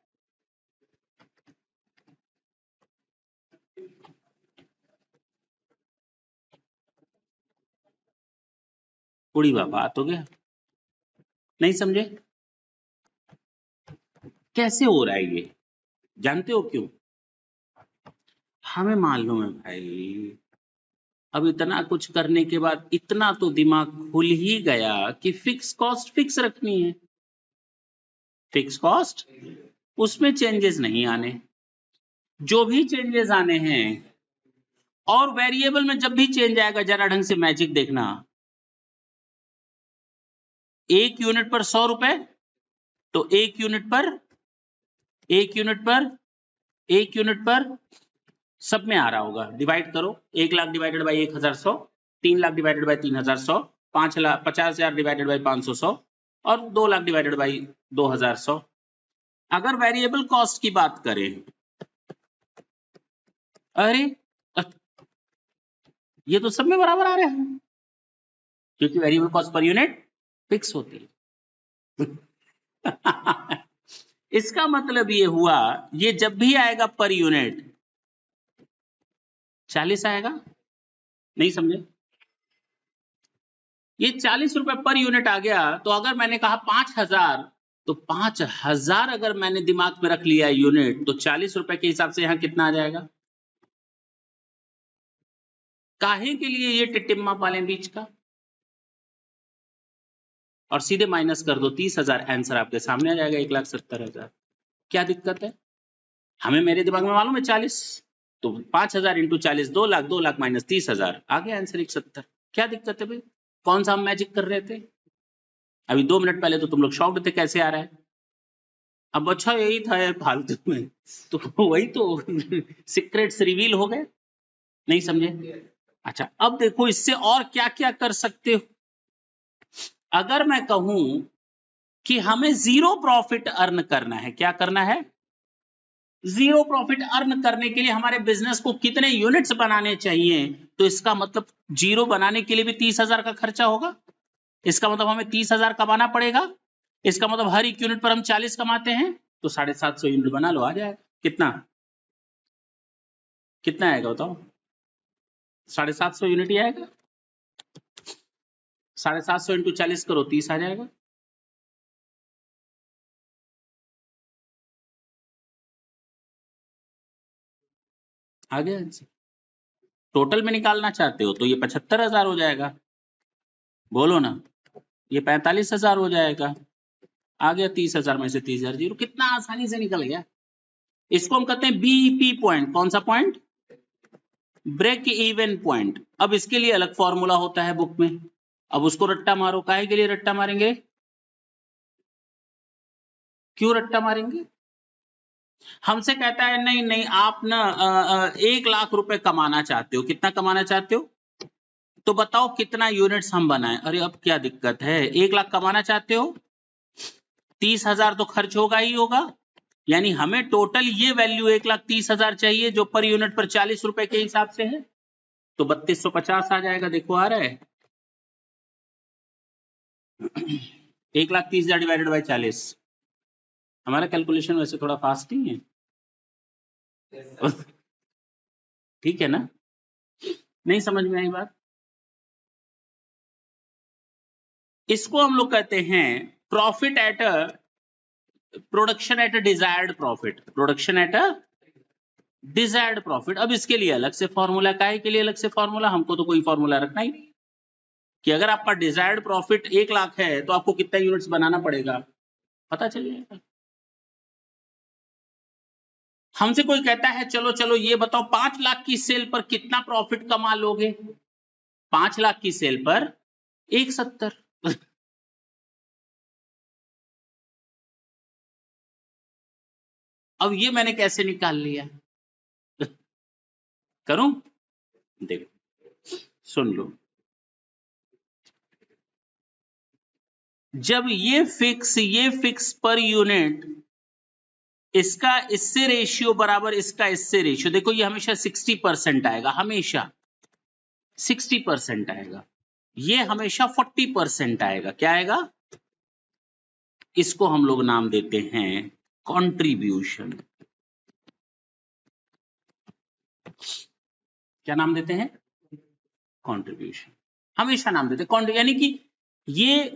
उड़ी बात हो गया। नहीं समझे? कैसे हो रहा है ये, जानते हो क्यों? हमें मालूम है भाई, अब इतना कुछ करने के बाद इतना तो दिमाग खुल ही गया कि फिक्स कॉस्ट फिक्स रखनी है। फिक्स कॉस्ट उसमें चेंजेस नहीं आने, जो भी चेंजेस आने हैं। और वेरिएबल में जब भी चेंज आएगा जरा ढंग से मैजिक देखना। 1 यूनिट पर 100 रुपए, तो 1 यूनिट पर 1 यूनिट पर 1 यूनिट पर सब में आ रहा होगा। डिवाइड करो, 1 lakh divided by 1,100, 3 lakh divided by 3,100, 50,000 divided by 500 और 2 लाख डिवाइडेड बाई 2,100। अगर वेरिएबल कॉस्ट की बात करें, अरे ये तो सब में बराबर आ रहे हैं क्योंकि variable cost per unit fix होती है। इसका मतलब ये हुआ, ये जब भी आएगा पर यूनिट 40 आएगा। नहीं समझे? ये 40 रुपए पर यूनिट आ गया, तो अगर मैंने कहा 5,000, तो 5,000 अगर मैंने दिमाग में रख लिया यूनिट, तो 40 रुपए के हिसाब से यहां कितना आ जाएगा? काहे के लिए ये टिटिम्मा पालें बीच का? और सीधे माइनस कर दो 30,000, आंसर आपके सामने आ जाएगा 1,70,000। क्या दिक्कत है? हमें मेरे दिमाग में मालूम है 40, तो 5,000 इंटू 40 2 लाख, 2 लाख माइनस 30,000 आ गया आंसर 170। क्या दिक्कत है भाई? कौन सा हम मैजिक कर रहे थे? अभी 2 मिनट पहले तो तुम लोग शॉक्ड थे कैसे आ रहा है। अब अच्छा यही था यार फालतू में, तो वही तो सीक्रेट्स रिवील हो गए। नहीं समझे? अच्छा अब देखो इससे और क्या क्या कर सकते हो। अगर मैं कहूं कि हमें जीरो प्रॉफिट अर्न करना है, क्या करना है? जीरो प्रॉफिट अर्न करने के लिए हमारे बिजनेस को कितने यूनिट्स बनाने चाहिए, तो इसका मतलब जीरो बनाने के लिए भी 30,000 का खर्चा होगा। इसका मतलब हमें 30,000 कमाना पड़ेगा। इसका मतलब हर एक यूनिट पर हम 40 कमाते हैं, तो 750 यूनिट बना लो, आ जाएगा। कितना कितना आएगा बताओ? 750 यूनिट ही आएगा। 750 इंटू 40 करो, 30 आ जाएगा। आ गया आंसर। टोटल में निकालना चाहते हो तो ये 75,000 हो जाएगा, बोलो ना। ये 45,000 हो जाएगा। आ गया 30,000 में से 30,000 जीरो, कितना आसानी से निकल गया। इसको हम कहते हैं बीईपी पॉइंट। कौन सा पॉइंट? Break even point. अब इसके लिए अलग फॉर्मूला होता है बुक में, अब उसको रट्टा मारो। काहे के लिए रट्टा मारेंगे? क्यों रट्टा मारेंगे? हमसे कहता है नहीं नहीं आप ना 1 लाख रुपए कमाना चाहते हो। कितना कमाना चाहते हो? तो बताओ कितना यूनिट्स हम बनाएं। अरे अब क्या दिक्कत है, 1 लाख कमाना चाहते हो, 30,000 तो खर्च होगा ही होगा। यानी हमें टोटल ये वैल्यू 1,30,000 चाहिए जो पर यूनिट पर 40 रुपए के हिसाब से है, तो 3250 आ जाएगा। देखो आ रहा है 1,30,000 डिवाइडेड बाई 40। हमारा कैलकुलेशन वैसे थोड़ा फास्ट ही है, ठीक है ना? नहीं समझ में आई बात? इसको हम लोग कहते हैं profit at a production at a desired profit. Production at a desired profit. अब इसके लिए अलग से फॉर्मूला, काहे के लिए अलग से फॉर्मूला? हमको तो कोई फॉर्मूला रखना ही नहीं कि अगर आपका डिजायर्ड प्रॉफिट 1 लाख है तो आपको कितना यूनिट्स बनाना पड़ेगा, पता चल जाएगा। हमसे कोई कहता है चलो चलो ये बताओ 5 लाख की सेल पर कितना प्रॉफिट कमा लोगे? 5 लाख की सेल पर 170। अब ये मैंने कैसे निकाल लिया? करूं? देखो सुन लो, जब ये फिक्स पर यूनिट, इसका इससे रेशियो बराबर इसका इससे रेशियो, देखो ये हमेशा 60% आएगा, हमेशा 60% आएगा, ये हमेशा 40% आएगा। क्या आएगा? इसको हम लोग नाम देते हैं कंट्रीब्यूशन। क्या नाम देते हैं? कंट्रीब्यूशन। हमेशा नाम देते हैं, यानी कि ये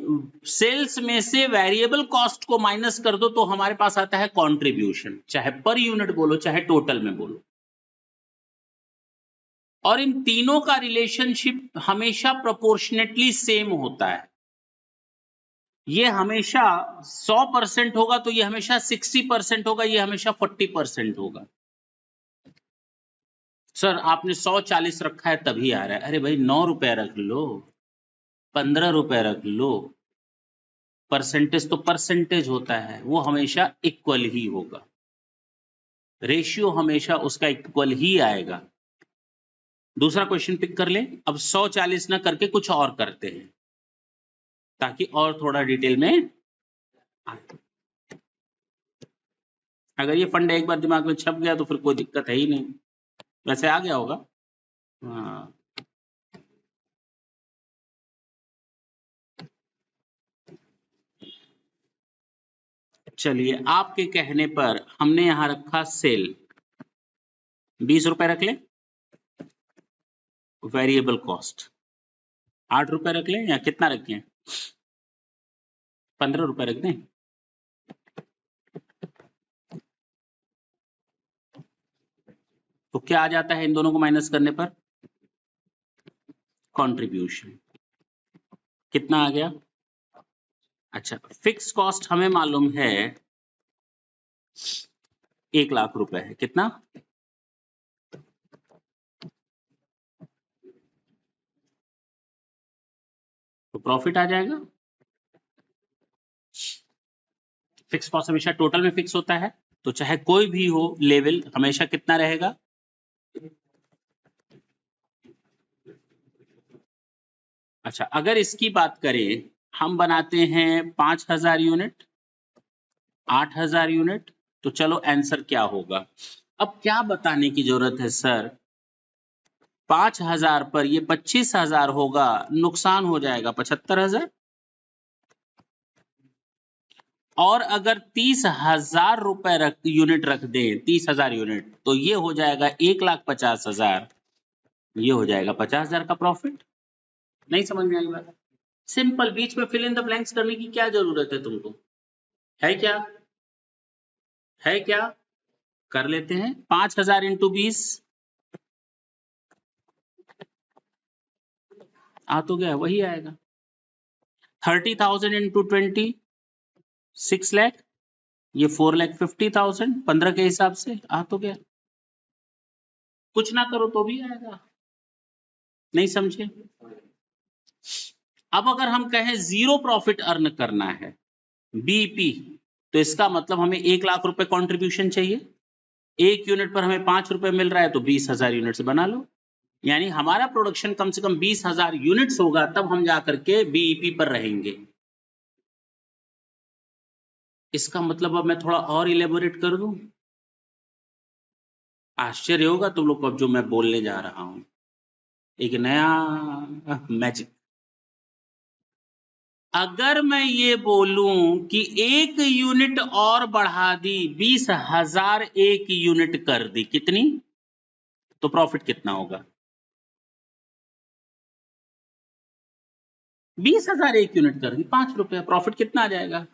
सेल्स में से वेरिएबल कॉस्ट को माइनस कर दो तो हमारे पास आता है कंट्रीब्यूशन, चाहे पर यूनिट बोलो चाहे टोटल में बोलो। और इन तीनों का रिलेशनशिप हमेशा प्रोपोर्शनेटली सेम होता है। ये हमेशा 100% होगा तो ये हमेशा 60% होगा, ये हमेशा 40% होगा। सर आपने 140 रखा है तभी आ रहा है। अरे भाई 9 रुपए रख लो, 15 रुपए रख लो, परसेंटेज तो परसेंटेज होता है, वो हमेशा इक्वल ही होगा, रेशियो हमेशा उसका इक्वल ही आएगा। दूसरा क्वेश्चन पिक कर लें। अब 140 ना करके कुछ और करते हैं ताकि और थोड़ा डिटेल में आए। अगर ये फंड एक बार दिमाग में छप गया तो फिर कोई दिक्कत है ही नहीं। वैसे आ गया होगा। हाँ चलिए, आपके कहने पर हमने यहां रखा सेल, 20 रुपए रख लें। वेरिएबल कॉस्ट 8 रुपए रख लें या कितना रखें? 15 रुपए रख दें। तो क्या आ जाता है इन दोनों को माइनस करने पर? कंट्रीब्यूशन। कितना आ गया? अच्छा, फिक्स कॉस्ट हमें मालूम है 1 लाख रुपए है। कितना? तो प्रॉफिट आ जाएगा। फिक्स कॉस्ट हमेशा टोटल में फिक्स होता है, तो चाहे कोई भी हो लेवल हमेशा कितना रहेगा? अच्छा, अगर इसकी बात करें, हम बनाते हैं 5000 यूनिट, 8000 यूनिट, तो चलो आंसर क्या होगा? अब क्या बताने की जरूरत है सर, 5000 पर ये 25,000 होगा, नुकसान हो जाएगा 75,000। और अगर 30,000 रुपए यूनिट रख दें, 30,000 यूनिट, तो ये हो जाएगा 1,50,000, ये हो जाएगा 50,000 का प्रॉफिट। नहीं समझ में आई बात? सिंपल, बीच में फिल इन द ब्लैंक्स करने की क्या जरूरत है तुमको? है क्या? है क्या? कर लेते हैं। 5,000 इंटू 20 आ तो गया, वही आएगा। 30,000 इंटू 20 6 लाख, ये 4,50,000, 15 के हिसाब से आ तो गया। कुछ ना करो तो भी आएगा। नहीं समझे? अब अगर हम कहें जीरो प्रॉफिट अर्न करना है, बीपी, तो इसका मतलब हमें 1 लाख रुपए कंट्रीब्यूशन चाहिए। 1 यूनिट पर हमें 5 रुपए मिल रहा है, तो 20,000 यूनिट से बना लो। यानी हमारा प्रोडक्शन कम से कम 20,000 यूनिट्स होगा, तब हम जाकर के बीईपी पर रहेंगे। इसका मतलब अब मैं थोड़ा और इलेबोरेट कर दूं। आश्चर्य होगा तुम लोग को अब जो मैं बोलने जा रहा हूं, एक नया मैजिक। अगर मैं ये बोलूं कि 1 यूनिट और बढ़ा दी, 20,000 1 यूनिट कर दी, कितनी? तो प्रॉफिट कितना होगा? 20,000 1 यूनिट कर दी, 5 रुपए, प्रॉफिट कितना आ जाएगा?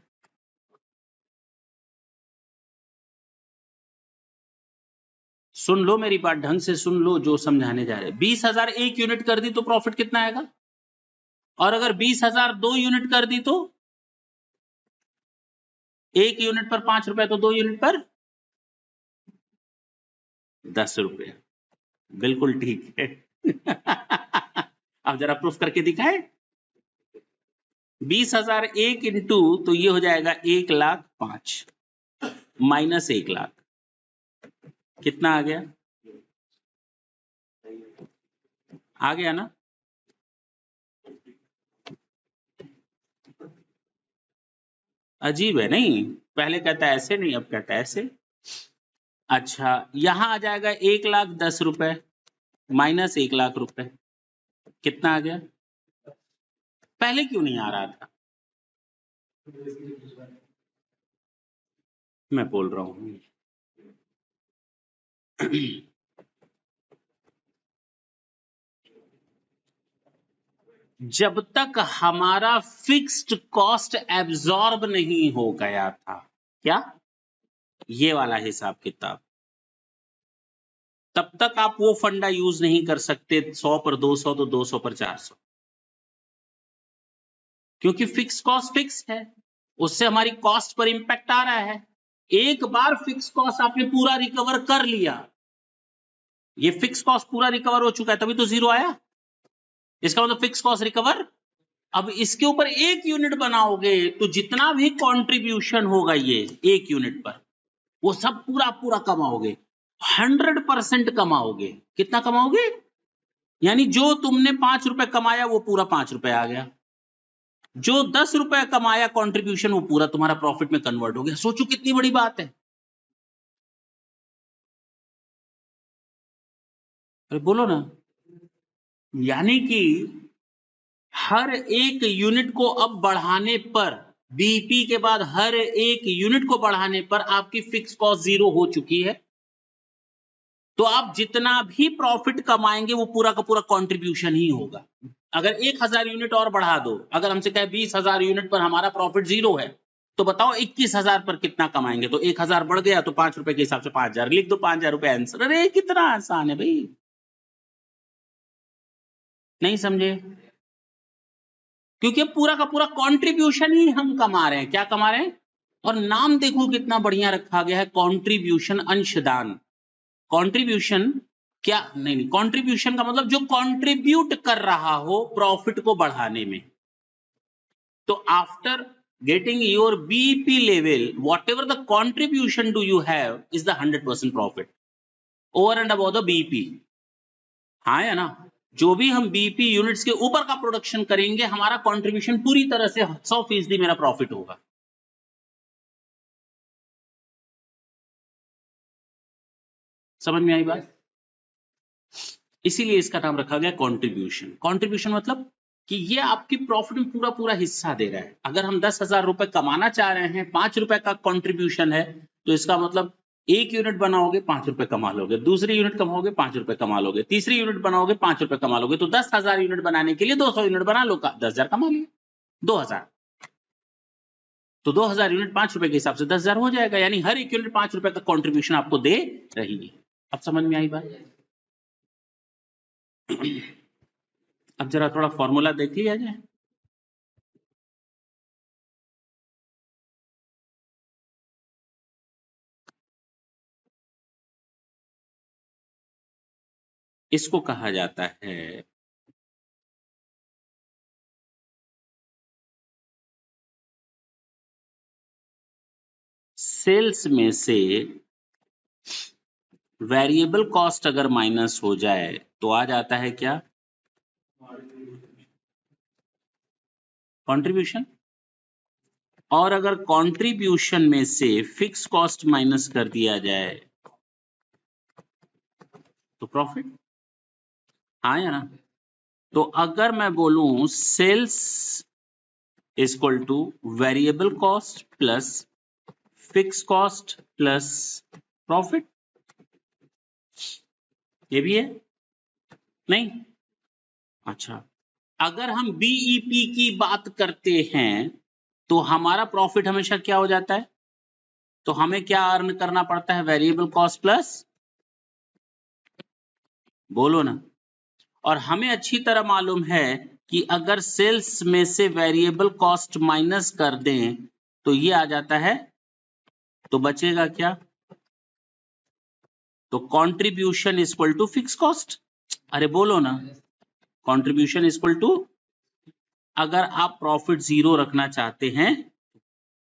सुन लो मेरी बात, ढंग से सुन लो जो समझाने जा रहे हैं। 20,000 1 यूनिट कर दी तो प्रॉफिट कितना आएगा? और अगर 20,000 2 यूनिट कर दी तो? 1 यूनिट पर 5 रुपए, तो 2 यूनिट पर 10 रुपए। बिल्कुल ठीक है। अब जरा प्रूफ करके दिखाए। 20,000 1 इंटू, तो ये हो जाएगा 1,05,000 माइनस 1,00,000, कितना आ गया? आ गया ना? अजीब है नहीं? पहले कहता है ऐसे, नहीं अब कहता है ऐसे। अच्छा, यहां आ जाएगा 1,10,000 रुपए माइनस 1,00,000 रुपए, कितना आ गया? पहले क्यों नहीं आ रहा था? मैं बोल रहा हूं जब तक हमारा फिक्स्ड कॉस्ट एब्जॉर्ब नहीं हो गया था, क्या ये वाला हिसाब किताब, तब तक आप वो फंडा यूज नहीं कर सकते 100 पर 200 तो 200 पर 400, क्योंकि फिक्स कॉस्ट फिक्स है, उससे हमारी कॉस्ट पर इंपैक्ट आ रहा है। एक बार फिक्स कॉस्ट आपने पूरा रिकवर कर लिया, ये फिक्स कॉस्ट पूरा रिकवर हो चुका है, तभी तो जीरो आया, इसका मतलब फिक्स कॉस्ट रिकवर। अब इसके ऊपर 1 यूनिट बनाओगे तो जितना भी कंट्रीब्यूशन होगा ये 1 यूनिट पर, वो सब पूरा पूरा कमाओगे, 100% कमाओगे। कितना कमाओगे? यानी जो तुमने 5 रुपए कमाया वो पूरा 5 रुपए आ गया, जो 10 रुपए कमाया कंट्रीब्यूशन वो पूरा तुम्हारा प्रॉफिट में कन्वर्ट हो गया। सोचो कितनी बड़ी बात है। अरे बोलो ना। यानी कि हर एक यूनिट को अब बढ़ाने पर, बीईपी के बाद हर एक यूनिट को बढ़ाने पर आपकी फिक्स कॉस्ट जीरो हो चुकी है, तो आप जितना भी प्रॉफिट कमाएंगे वो पूरा का पूरा कंट्रीब्यूशन ही होगा। अगर 1,000 यूनिट और बढ़ा दो, अगर हमसे कहे 20,000 यूनिट पर हमारा प्रॉफिट जीरो है, तो बताओ 21,000 पर कितना कमाएंगे? तो 1,000 बढ़ गया तो 5 रुपए के हिसाब से 5,000 लिख दो, 5,000 रुपए आंसर। अरे कितना आसान है भाई, नहीं समझे? क्योंकि पूरा का पूरा कंट्रीब्यूशन ही हम कमा रहे हैं। क्या कमा रहे हैं? और नाम देखो कितना बढ़िया रखा गया है, कंट्रीब्यूशन, अंशदान। कंट्रीब्यूशन क्या नहीं, कंट्रीब्यूशन का मतलब जो कंट्रीब्यूट कर रहा हो प्रॉफिट को बढ़ाने में। तो after getting your BEP level, whatever the contribution do you have is the 100% profit over and above the BEP। हाँ या ना? जो भी हम बीईपी यूनिट्स के ऊपर का प्रोडक्शन करेंगे, हमारा कंट्रीब्यूशन पूरी तरह से 100% मेरा प्रॉफिट होगा। समझ में आई बात? इसीलिए इसका नाम रखा गया कंट्रीब्यूशन। कंट्रीब्यूशन मतलब कि ये आपकी प्रॉफिट में पूरा पूरा हिस्सा दे रहा है। अगर हम 10,000 रुपए कमाना चाह रहे हैं, 5 रुपए का कंट्रीब्यूशन है, तो इसका मतलब 1 यूनिट बनाओगे 5 रुपए कमा लोगे, दूसरी यूनिट कमाओगे 5 रुपए कमा लोगे, तीसरी यूनिट बनाओगे 5 रुपए कमा लोगे। तो 10,000 यूनिट बनाने के लिए 200 यूनिट बना लो, 10,000 कमा लिए। 2,000 तो 2,000 यूनिट 5 रुपए के हिसाब से 10,000 हो जाएगा, यानी हर एक यूनिट 5 रुपए का कंट्रीब्यूशन आपको दे रही है। अब समझ में आई बात? अब जरा थोड़ा फॉर्मूला देख लिया जाए। इसको कहा जाता है सेल्स में से वेरिएबल कॉस्ट अगर माइनस हो जाए तो आ जाता है क्या? कंट्रीब्यूशन। और अगर कंट्रीब्यूशन में से फिक्स कॉस्ट माइनस कर दिया जाए तो प्रॉफिट। हाँ या ना? तो अगर मैं बोलूं sales equal to variable cost plus fix cost plus profit, ये भी है नहीं? अच्छा, अगर हम बीईपी की बात करते हैं तो हमारा प्रॉफिट हमेशा क्या हो जाता है? तो हमें क्या अर्न करना पड़ता है? वेरिएबल कॉस्ट प्लस, बोलो ना। और हमें अच्छी तरह मालूम है कि अगर सेल्स में से वेरिएबल कॉस्ट माइनस कर दें तो ये आ जाता है, तो बचेगा क्या? तो contribution equal to fix cost. अरे बोलो ना, कंट्रीब्यूशन इक्वल टू, अगर आप प्रॉफिट जीरो रखना चाहते हैं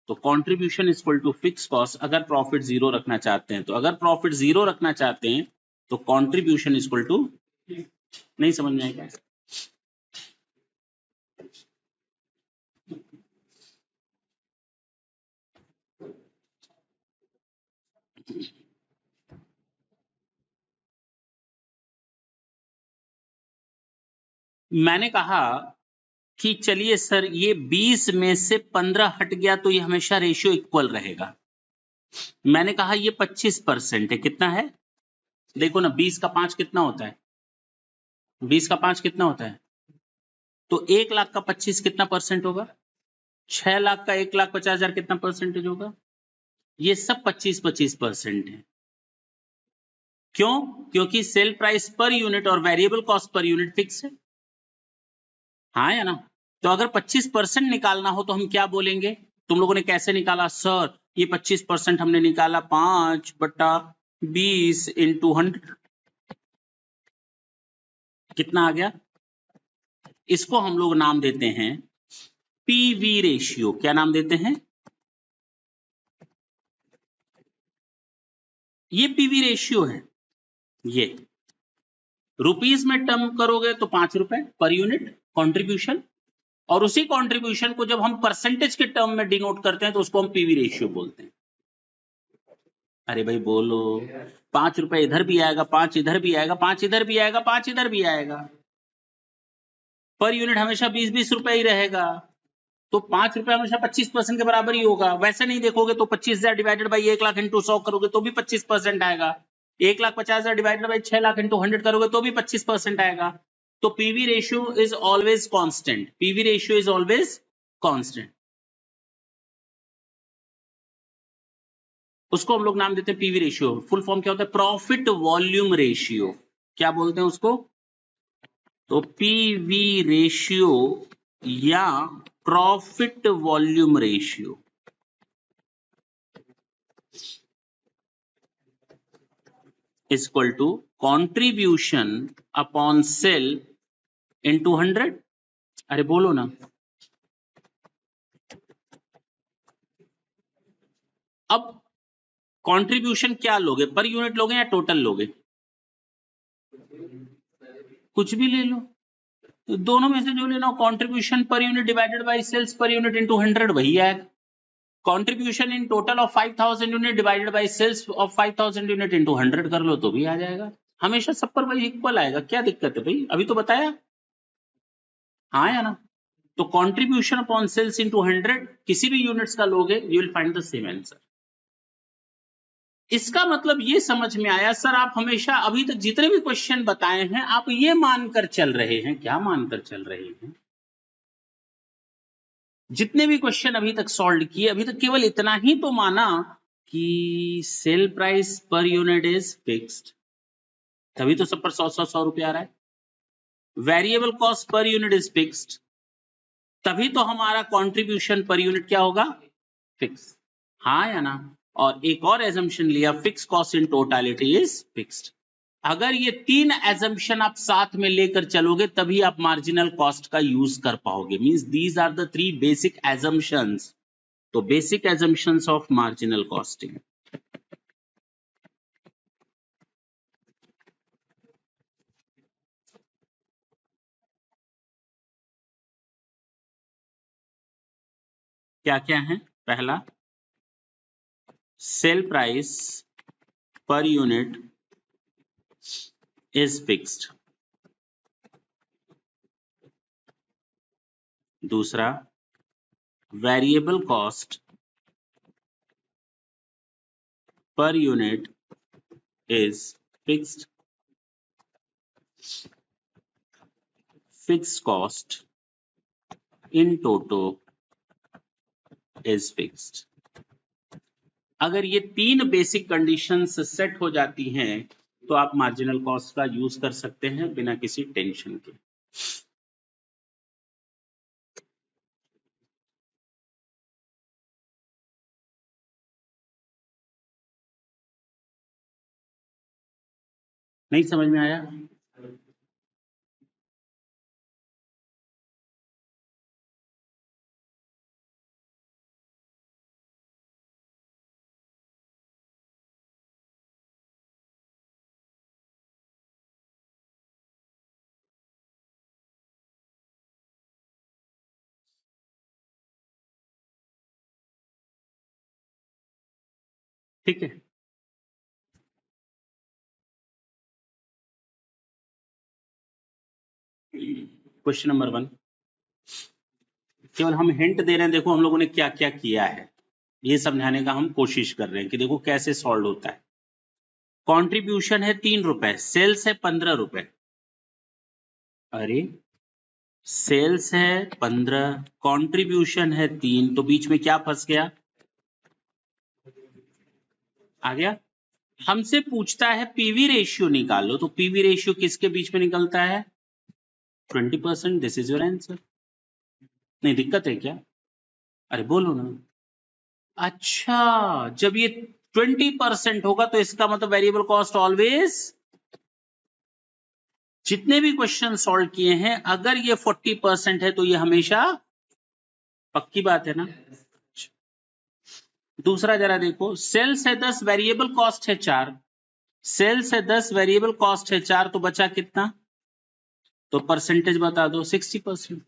तो contribution is equal to fix cost. अगर प्रॉफिट जीरो रखना चाहते हैं तो अगर प्रॉफिट जीरो रखना चाहते हैं तो कंट्रीब्यूशन इज इक्वल टू, नहीं समझ में आएगा? मैंने कहा कि चलिए सर ये 20 में से 15 हट गया तो ये हमेशा रेशियो इक्वल रहेगा। मैंने कहा ये 25% है, कितना है? देखो ना 20 का 5 कितना होता है? 20 का 5 कितना होता है? तो 1 लाख का 25 कितना परसेंट होगा? 6 लाख का 1,50,000 कितना परसेंटेज होगा? ये सब 25-25% है। क्यों? क्योंकि सेल प्राइस पर यूनिट और variable cost per unit fix है। हाँ या ना? तो अगर 25% निकालना हो तो हम क्या बोलेंगे? तुम लोगों ने कैसे निकाला? सर ये 25% हमने निकाला 5/20 इंटू 100, कितना आ गया? इसको हम लोग नाम देते हैं पीवी रेशियो। क्या नाम देते हैं? ये पीवी रेशियो है। ये रुपीस में टर्म करोगे तो 5 रुपए पर यूनिट कंट्रीब्यूशन, और उसी कंट्रीब्यूशन को जब हम परसेंटेज के टर्म में डिनोट करते हैं तो उसको हम पीवी रेशियो बोलते हैं। अरे भाई बोलो, 5 रुपए इधर भी आएगा, 5 इधर भी आएगा, 5 इधर भी आएगा, 5 इधर भी आएगा। पर यूनिट हमेशा 20-20 रुपए ही रहेगा, तो 5 रुपए हमेशा 25% के बराबर ही होगा। वैसे नहीं देखोगे तो 25,000 डिवाइडेड बाई 1 लाख इंटू 100 करोगे तो भी 25% आएगा। 1,50,000 डिवाइडेड बाई 6 लाख इंटू 100 करोगे तो भी 25% आएगा। तो PV ratio is always constant. PV ratio is always constant. उसको हम लोग नाम देते हैं पीवी रेशियो। फुल फॉर्म क्या होता है? Profit volume ratio. क्या बोलते हैं उसको? तो पीवी रेशियो या profit volume ratio is equal to contribution upon sale into 100। अरे बोलो ना। अब कंट्रीब्यूशन क्या लोगे? पर यूनिट लोगे या टोटल लोगे? कुछ भी ले लो, तो दोनों में से जो लेना हो, contribution per unit divided by sales per unit into 100 वही आएगा। Contribution in total of 5000 unit divided by sales of 5000 unit into 100 कर लो तो भी आ जाएगा। हमेशा सब पर वही इक्वल आएगा। क्या दिक्कत है भाई? अभी तो बताया। हाँ या ना? तो कंट्रीब्यूशन अपॉन सेल्स इनटू 100 किसी भी यूनिट्स का लोगे you will find the same answer. इसका मतलब ये समझ में आया सर, आप हमेशा अभी तक जितने भी क्वेश्चन बताए हैं आप ये मानकर चल रहे हैं। क्या मानकर चल रहे हैं? जितने भी क्वेश्चन अभी तक सॉल्व किए अभी तक केवल इतना ही तो माना कि cell price per unit is fixed, तभी तो सब पर 100 रुपया आ रहा है। Variable cost per unit is fixed, तभी तो हमारा कंट्रीब्यूशन पर यूनिट क्या होगा? फिक्स। हाँ या ना? और एक और एजम्पशन लिया, fix cost in totality is fixed. अगर ये 3 एजम्पशन आप साथ में लेकर चलोगे तभी आप मार्जिनल कॉस्ट का यूज कर पाओगे। Means these are the 3 basic assumptions. तो basic assumptions of marginal costing. क्या क्या है? पहला, sale price per unit is fixed. दूसरा, variable cost per unit is fixed. Fixed cost in toto is fixed. अगर ये 3 बेसिक कंडीशंस सेट हो जाती हैं तो आप मार्जिनल कॉस्ट का यूज कर सकते हैं बिना किसी टेंशन के। नहीं समझ में आया? ठीक है। क्वेश्चन नंबर 1, केवल हम हिंट दे रहे हैं, देखो हम लोगों ने क्या क्या किया है, ये समझाने का हम कोशिश कर रहे हैं कि देखो कैसे सॉल्व होता है। कंट्रीब्यूशन है 3 रुपए, सेल्स है 15 रुपए। अरे सेल्स है 15, कंट्रीब्यूशन है 3, तो बीच में क्या फंस गया? आ गया। हमसे पूछता है पीवी रेशियो निकालो, तो पीवी रेशियो किसके बीच में निकलता है? 20%। This is your answer. नहीं दिक्कत है क्या? अरे बोलो ना। अच्छा, जब ये 20% होगा तो इसका मतलब वेरिएबल कॉस्ट ऑलवेज, जितने भी क्वेश्चन सॉल्व किए हैं, अगर ये 40% है तो ये हमेशा पक्की बात है ना। दूसरा जरा देखो, सेल्स है 10, वेरिएबल कॉस्ट है 4। सेल्स है 10, वेरिएबल कॉस्ट है 4, तो बचा कितना? तो परसेंटेज बता दो। 60%।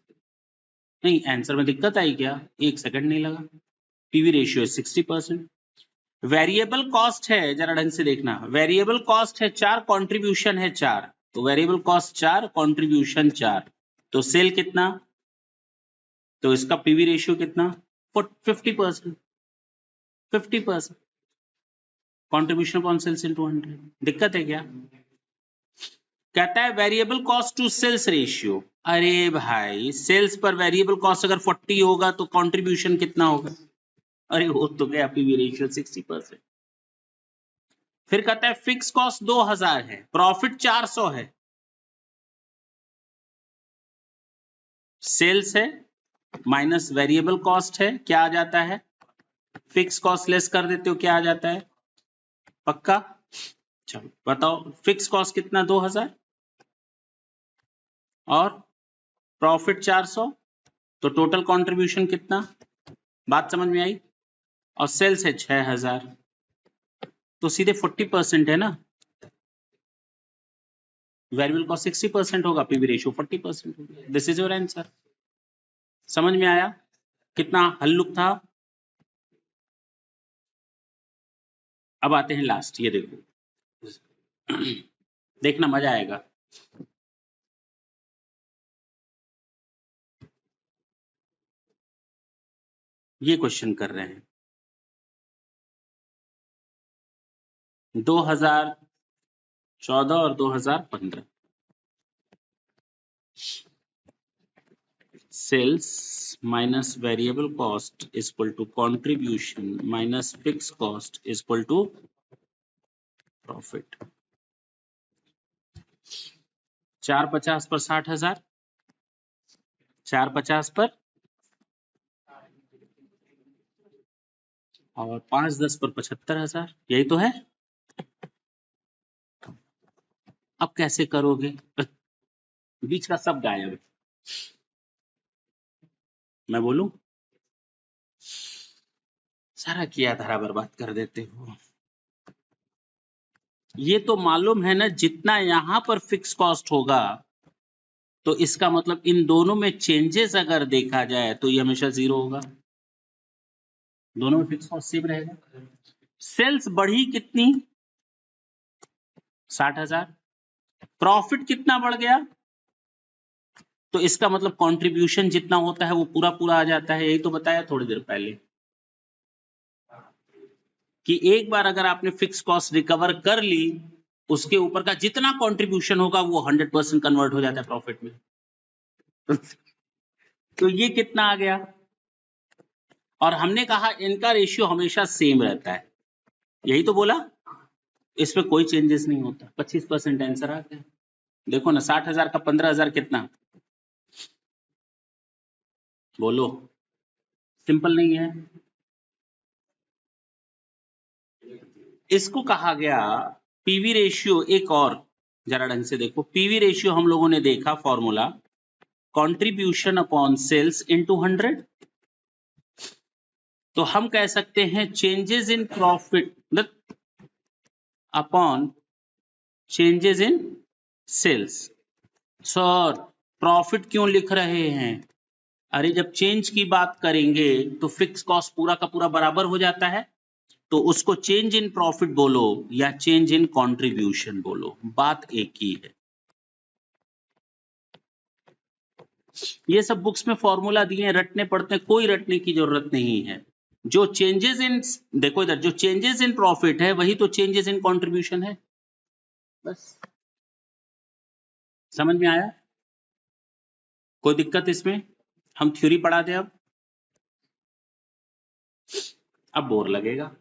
नहीं, आंसर में दिक्कत आई क्या? 1 सेकंड नहीं लगा। पीवी रेशियो है 60%। वेरिएबल कॉस्ट है, जरा ढंग से देखना, वेरिएबल कॉस्ट है 4, कंट्रीब्यूशन है 4, तो वेरिएबल कॉस्ट 4, कंट्रीब्यूशन 4, तो सेल कितना? तो इसका पीवी रेशियो कितना? 50%। 50% कंट्रीब्यूशन अपॉन सेल्स इनटू 100। दिक्कत है क्या? कहता है variable cost to sales ratio. अरे भाई, सेल्स पर वेरिएबल कॉस्ट अगर 40 होगा तो कंट्रीब्यूशन कितना होगा? अरे हो तो गया पीवी रेशियो 60%। फिर कहता है फिक्स कॉस्ट 2000 है, प्रॉफिट 400 है। सेल्स है माइनस वेरिएबल कॉस्ट है, क्या आ जाता है? फिक्स कॉस्ट लेस कर देते हो, क्या आ जाता है? पक्का? चलो बताओ, फिक्स कॉस्ट कितना? 2000 और प्रॉफिट 400, तो टोटल कंट्रीब्यूशन कितना? बात समझ में आई? और सेल्स है 6000, तो सीधे 40% है ना। वेरिएबल कॉस्ट 60% होगा, पीवी रेशियो 40% होगा। This is your answer. समझ में आया? कितना हल्लुक था। अब आते हैं लास्ट, ये देखो देखना मजा आएगा। ये क्वेश्चन कर रहे हैं 2014 और 2015। Sales minus variable cost is equal to contribution minus fix cost is equal to profit. 450 per 60,000, 450 पर, और 510 पर 75,000, यही तो है। अब कैसे करोगे? बीच का सब गायब है। मैं बोलूं? सारा किया धारा बर्बाद कर देते हो। ये तो मालूम है ना, जितना यहां पर फिक्स कॉस्ट होगा तो इसका मतलब इन दोनों में चेंजेस अगर देखा जाए तो ये हमेशा 0 होगा। दोनों में फिक्स कॉस्ट सेम रहेगा। सेल्स बढ़ी कितनी? 60,000। प्रॉफिट कितना बढ़ गया? तो इसका मतलब कंट्रीब्यूशन जितना होता है वो पूरा पूरा आ जाता है। यही तो बताया थोड़ी देर पहले कि एक बार अगर आपने फिक्स कॉस्ट रिकवर कर ली, उसके ऊपर का जितना कंट्रीब्यूशन होगा वो 100% कन्वर्ट हो जाता है प्रॉफिट में। तो ये कितना आ गया? और हमने कहा इनका रेशियो हमेशा सेम रहता है, यही तो बोला, इसमें कोई चेंजेस नहीं होता। 25% आंसर आ गया। देखो ना, 60,000 का 15,000 कितना? बोलो, सिंपल नहीं है? इसको कहा गया पीवी रेशियो। एक और जरा ढंग से देखो, पीवी रेशियो हम लोगों ने देखा formula, contribution upon sales into 100। तो हम कह सकते हैं changes in profit upon changes in sales. Sir profit क्यों लिख रहे हैं? अरे जब चेंज की बात करेंगे तो फिक्स कॉस्ट पूरा का पूरा बराबर हो जाता है, तो उसको चेंज इन प्रॉफिट बोलो या चेंज इन कंट्रीब्यूशन बोलो, बात एक ही है। ये सब बुक्स में फॉर्मूला दिए हैं, रटने पड़ते हैं, कोई रटने की जरूरत नहीं है। जो चेंजेस इन, देखो इधर, जो चेंजेस इन प्रॉफिट है वही तो चेंजेस इन कंट्रीब्यूशन है, बस। समझ में आया? कोई दिक्कत इसमें? हम थ्योरी पढ़ा दें अब बोर लगेगा।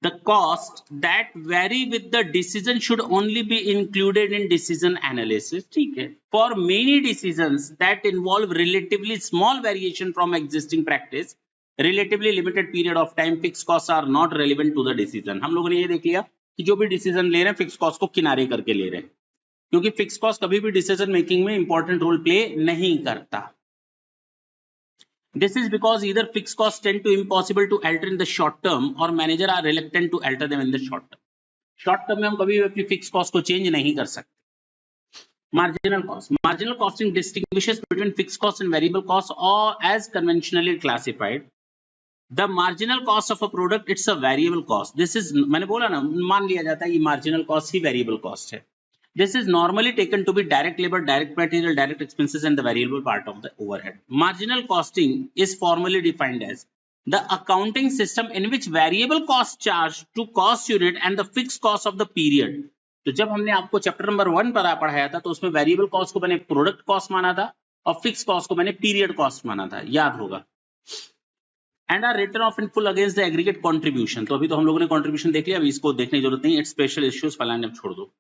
The cost that vary with the decision should only be included in decision analysis, ठीक है? For many decisions that involve relatively small variation from existing practice, relatively limited period of time, fixed costs are not relevant to the decision. हम लोगों ने ये देख लिया कि जो भी डिसीजन ले रहे हैं फिक्स कॉस्ट को किनारे करके ले रहे हैं, क्योंकि फिक्स कॉस्ट कभी भी डिसीजन मेकिंग में इंपॉर्टेंट रोल प्ले नहीं करता। This is because either fixed costs tend to impossible to alter in the short term or manager are reluctant to alter them in the short term. Short term में हम कभी भी अपनी fixed cost को change नहीं कर सकते। Marginal cost. Marginal costing distinguishes between fixed costs and variable costs, or as conventionally classified. The marginal cost of a product, it's a variable cost. This is, मैंने बोला ना, मान लिया जाता है ये marginal cost ही variable cost है। This is normally taken to be direct labor, direct material, direct expenses, and the variable part of the overhead. Marginal costing is formally defined as the accounting system in which variable cost charged to cost unit and the fixed cost of the period. तो जब हमने आपको chapter number 1 पर पढ़ाया था तो उसमें variable cost को मैंने प्रोडक्ट कॉस्ट माना था और फिक्स कॉस्ट को मैंने पीरियड कॉस्ट माना था, याद होगा। And our return of in full against the aggregate contribution. तो अभी तो हम लोगों ने कंट्रीब्यूशन देख लिया, अभी इसको देखने की जरूरत नहीं, इट्स स्पेशल इश्यूज फलाने अब छोड़ दो।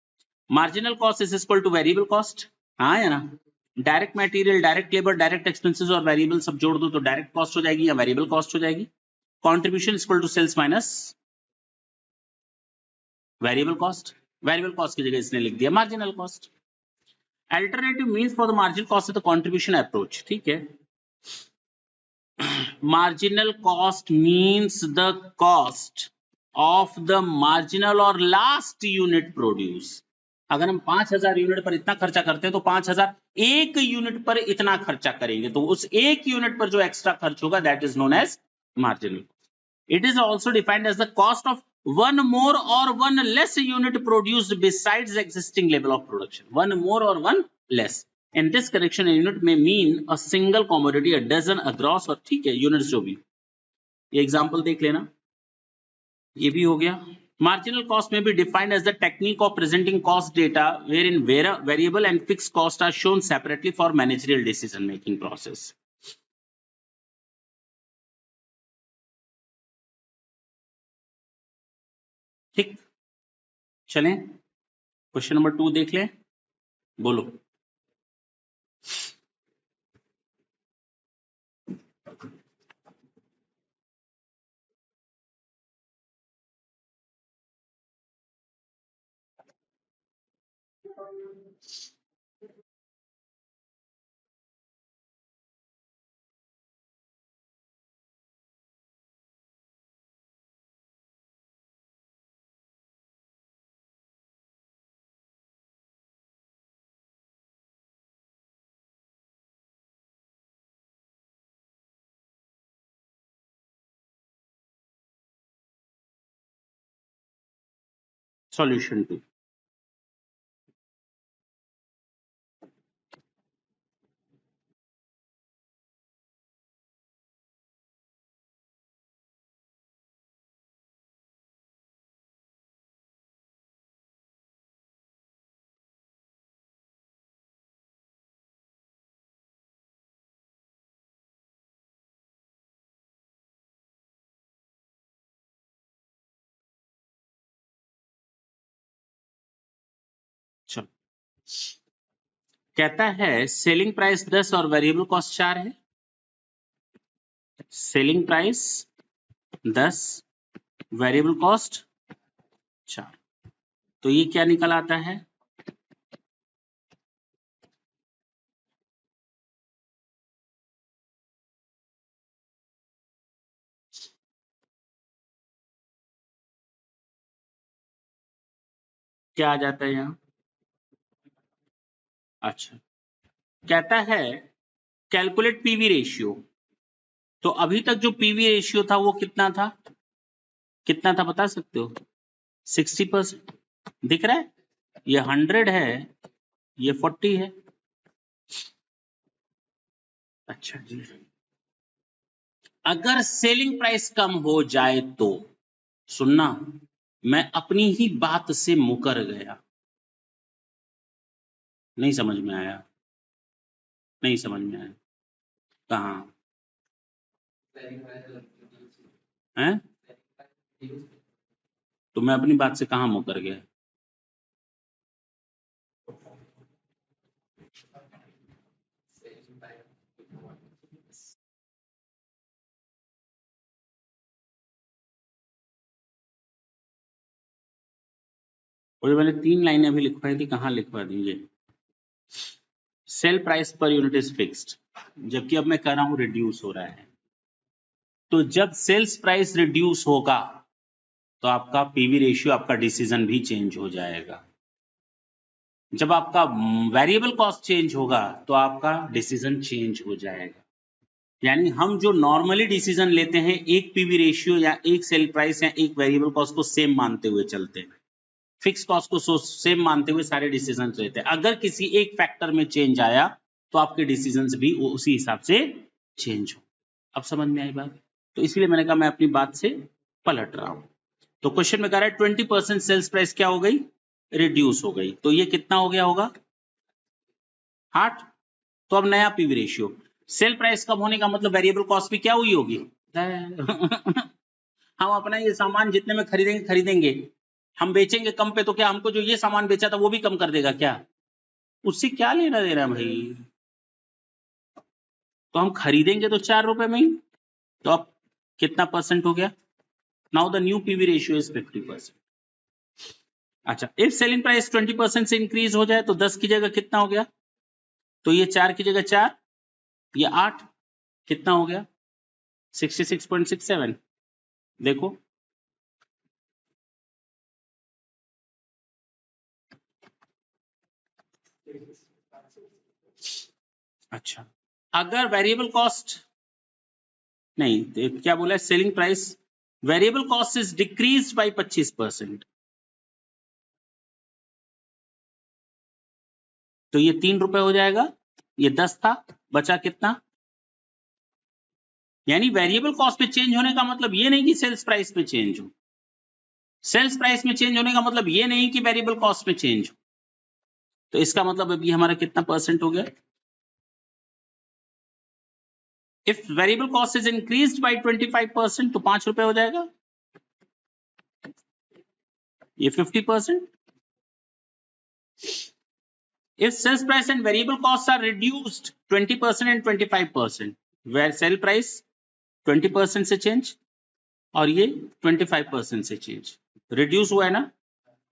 Marginal cost is equal to variable cost, हाँ या ना? Direct material, direct labour, direct expenses और वेरिएबल सब जोड़ दो तो डायरेक्ट कॉस्ट हो जाएगी या वेरिएबल कॉस्ट हो जाएगी। Contribution equal to sales minus variable cost, variable cost की जगह इसने लिख दिया marginal cost. Alternative means for the marginal cost is the contribution approach, ठीक है। Marginal cost means the cost of the marginal और लास्ट यूनिट प्रोड्यूस। अगर हम 5000 यूनिट पर इतना खर्चा करते हैं तो 5000 एक यूनिट पर इतना खर्चा करेंगे, तो उस एक यूनिट पर जो एक्स्ट्रा खर्च होगा that is known as marginal. It is also defined as the cost of one more और one less unit produced besides existing level of production. One more और one less, in this correction unit में mean a single commodity, a dozen, a gross, और ठीक है units जो भी। ये example देख लेना, ये भी हो गया। Marginal cost may be defined as the technique of presenting cost data wherein variable and fixed costs are shown separately for managerial decision making process. ठीक, चलें क्वेश्चन नंबर 2 देख लें, बोलो। सॉल्यूशन 2, चलो। कहता है सेलिंग प्राइस 10 और वेरिएबल कॉस्ट 4 है। सेलिंग प्राइस 10, वेरिएबल कॉस्ट 4, तो ये क्या निकल आता है? क्या आ जाता है यहाँ? अच्छा, कहता है कैलकुलेट पीवी रेशियो। तो अभी तक जो पीवी रेशियो था वो कितना था, कितना था बता सकते हो? 60%। दिख रहा है, ये 100 है, ये 40 है। अच्छा जी, अगर सेलिंग प्राइस कम हो जाए तो, सुनना, मैं अपनी ही बात से मुकर गया। नहीं समझ में आया, नहीं समझ में आया। कहाँ है? तो मैं अपनी बात से कहाँ मुकर गया? और मैंने 3 लाइनें अभी लिखवाई थी, कहाँ लिखवा दी? ये cell price per unit is fixed, जबकि अब मैं कह रहा हूं रिड्यूस हो रहा है। तो जब सेल्स प्राइस रिड्यूस होगा तो आपका पीवी रेशियो, आपका डिसीजन भी चेंज हो जाएगा। जब आपका वेरिएबल कॉस्ट चेंज होगा तो आपका डिसीजन चेंज हो जाएगा। यानी हम जो नॉर्मली डिसीजन लेते हैं, एक पीवी रेशियो या एक सेल प्राइस या एक वेरिएबल कॉस्ट को सेम मानते हुए चलते हैं, फिक्स कॉस्ट को सेम मानते हुए सारे डिसीजन लेते हैं। अगर किसी एक फैक्टर में चेंज आया तो आपके डिसीजंस भी उसी हिसाब से चेंज हो। अब समझ में आई बात? तो इसलिए मैंने कहा मैं अपनी बात से पलट रहा हूं। तो क्वेश्चन में कह रहा है 20% सेल्स प्राइस क्या हो गई? रिड्यूस हो गई। तो ये कितना हो गया होगा? 8। तो अब नया पीवी रेशियो, सेल प्राइस कम होने का मतलब वेरिएबल कॉस्ट भी क्या हुई होगी? हम अपना ये सामान जितने में खरीदेंगे खरीदेंगे, हम बेचेंगे कम पे, तो क्या हमको जो ये सामान बेचा था वो भी कम कर देगा क्या? उससे क्या लेना देना भाई? तो हम खरीदेंगे तो 4 रुपए में ही। तो अब कितना परसेंट हो गया? Now the new PV ratio is 50%। अच्छा, इफ सेलिंग प्राइस 20% से इंक्रीज हो जाए तो 10 की जगह कितना हो गया? तो ये 4 की जगह 4, ये 8, कितना हो गया? 66.67। देखो, अच्छा, अगर वेरिएबल कॉस्ट नहीं, क्या बोला है? Selling price, variable cost is decrease by 25%, तो ये 3 रुपए हो जाएगा, ये 10 था, बचा कितना? यानी वेरिएबल कॉस्ट में चेंज होने का मतलब ये नहीं कि सेल्स प्राइस में चेंज हो, सेल्स प्राइस में चेंज होने का मतलब ये नहीं कि वेरिएबल कॉस्ट में चेंज हो। तो इसका मतलब अभी हमारा कितना परसेंट हो गया? If variable cost is increased by 25% तो 5 रुपए हो जाएगा, ये 50%। If sales price and variable costs are reduced 20% and 25%, where sell price 20% से चेंज और ये 25% से चेंज, रिड्यूस हुआ है ना?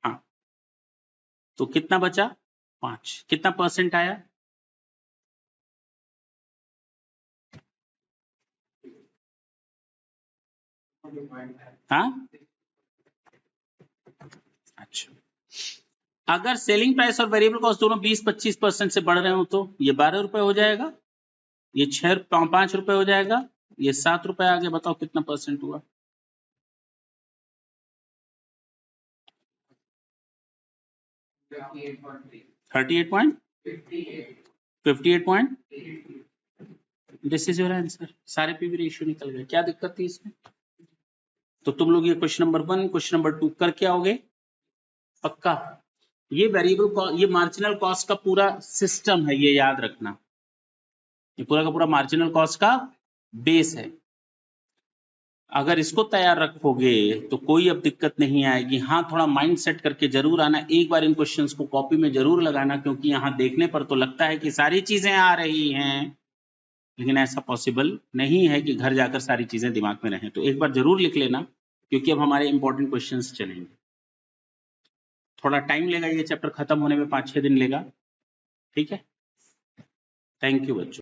हाँ, तो कितना बचा? 5। कितना परसेंट आया? हाँ, अच्छा, अगर सेलिंग प्राइस और वेरिएबल कॉस्ट दोनों 20-25% से बढ़ रहे हो तो ये 12 रुपए हो जाएगा, ये 5 रुपए हो जाएगा, ये 7 रुपए आ गया। बताओ कितना परसेंट हुआ? 58.58. This is your answer. सारे पीवी रेशियो निकल गए। क्या दिक्कत थी इसमें? तो तुम लोग ये क्वेश्चन नंबर 1, क्वेश्चन नंबर 2 करके आओगे पक्का। ये वेरिएबल, ये मार्जिनल कॉस्ट का पूरा सिस्टम है, ये याद रखना। ये पूरा का पूरा मार्जिनल कॉस्ट का बेस है। अगर इसको तैयार रखोगे तो कोई अब दिक्कत नहीं आएगी। हाँ, थोड़ा माइंड सेट करके जरूर आना, एक बार इन क्वेश्चंस को कॉपी में जरूर लगाना, क्योंकि यहाँ देखने पर तो लगता है कि सारी चीजें आ रही हैं, लेकिन ऐसा पॉसिबल नहीं है कि घर जाकर सारी चीजें दिमाग में रहें। तो एक बार जरूर लिख लेना, क्योंकि अब हमारे इंपॉर्टेंट क्वेश्चंस चलेंगे। थोड़ा टाइम लेगा, ये चैप्टर खत्म होने में 5-6 दिन लेगा। ठीक है, थैंक यू बच्चों।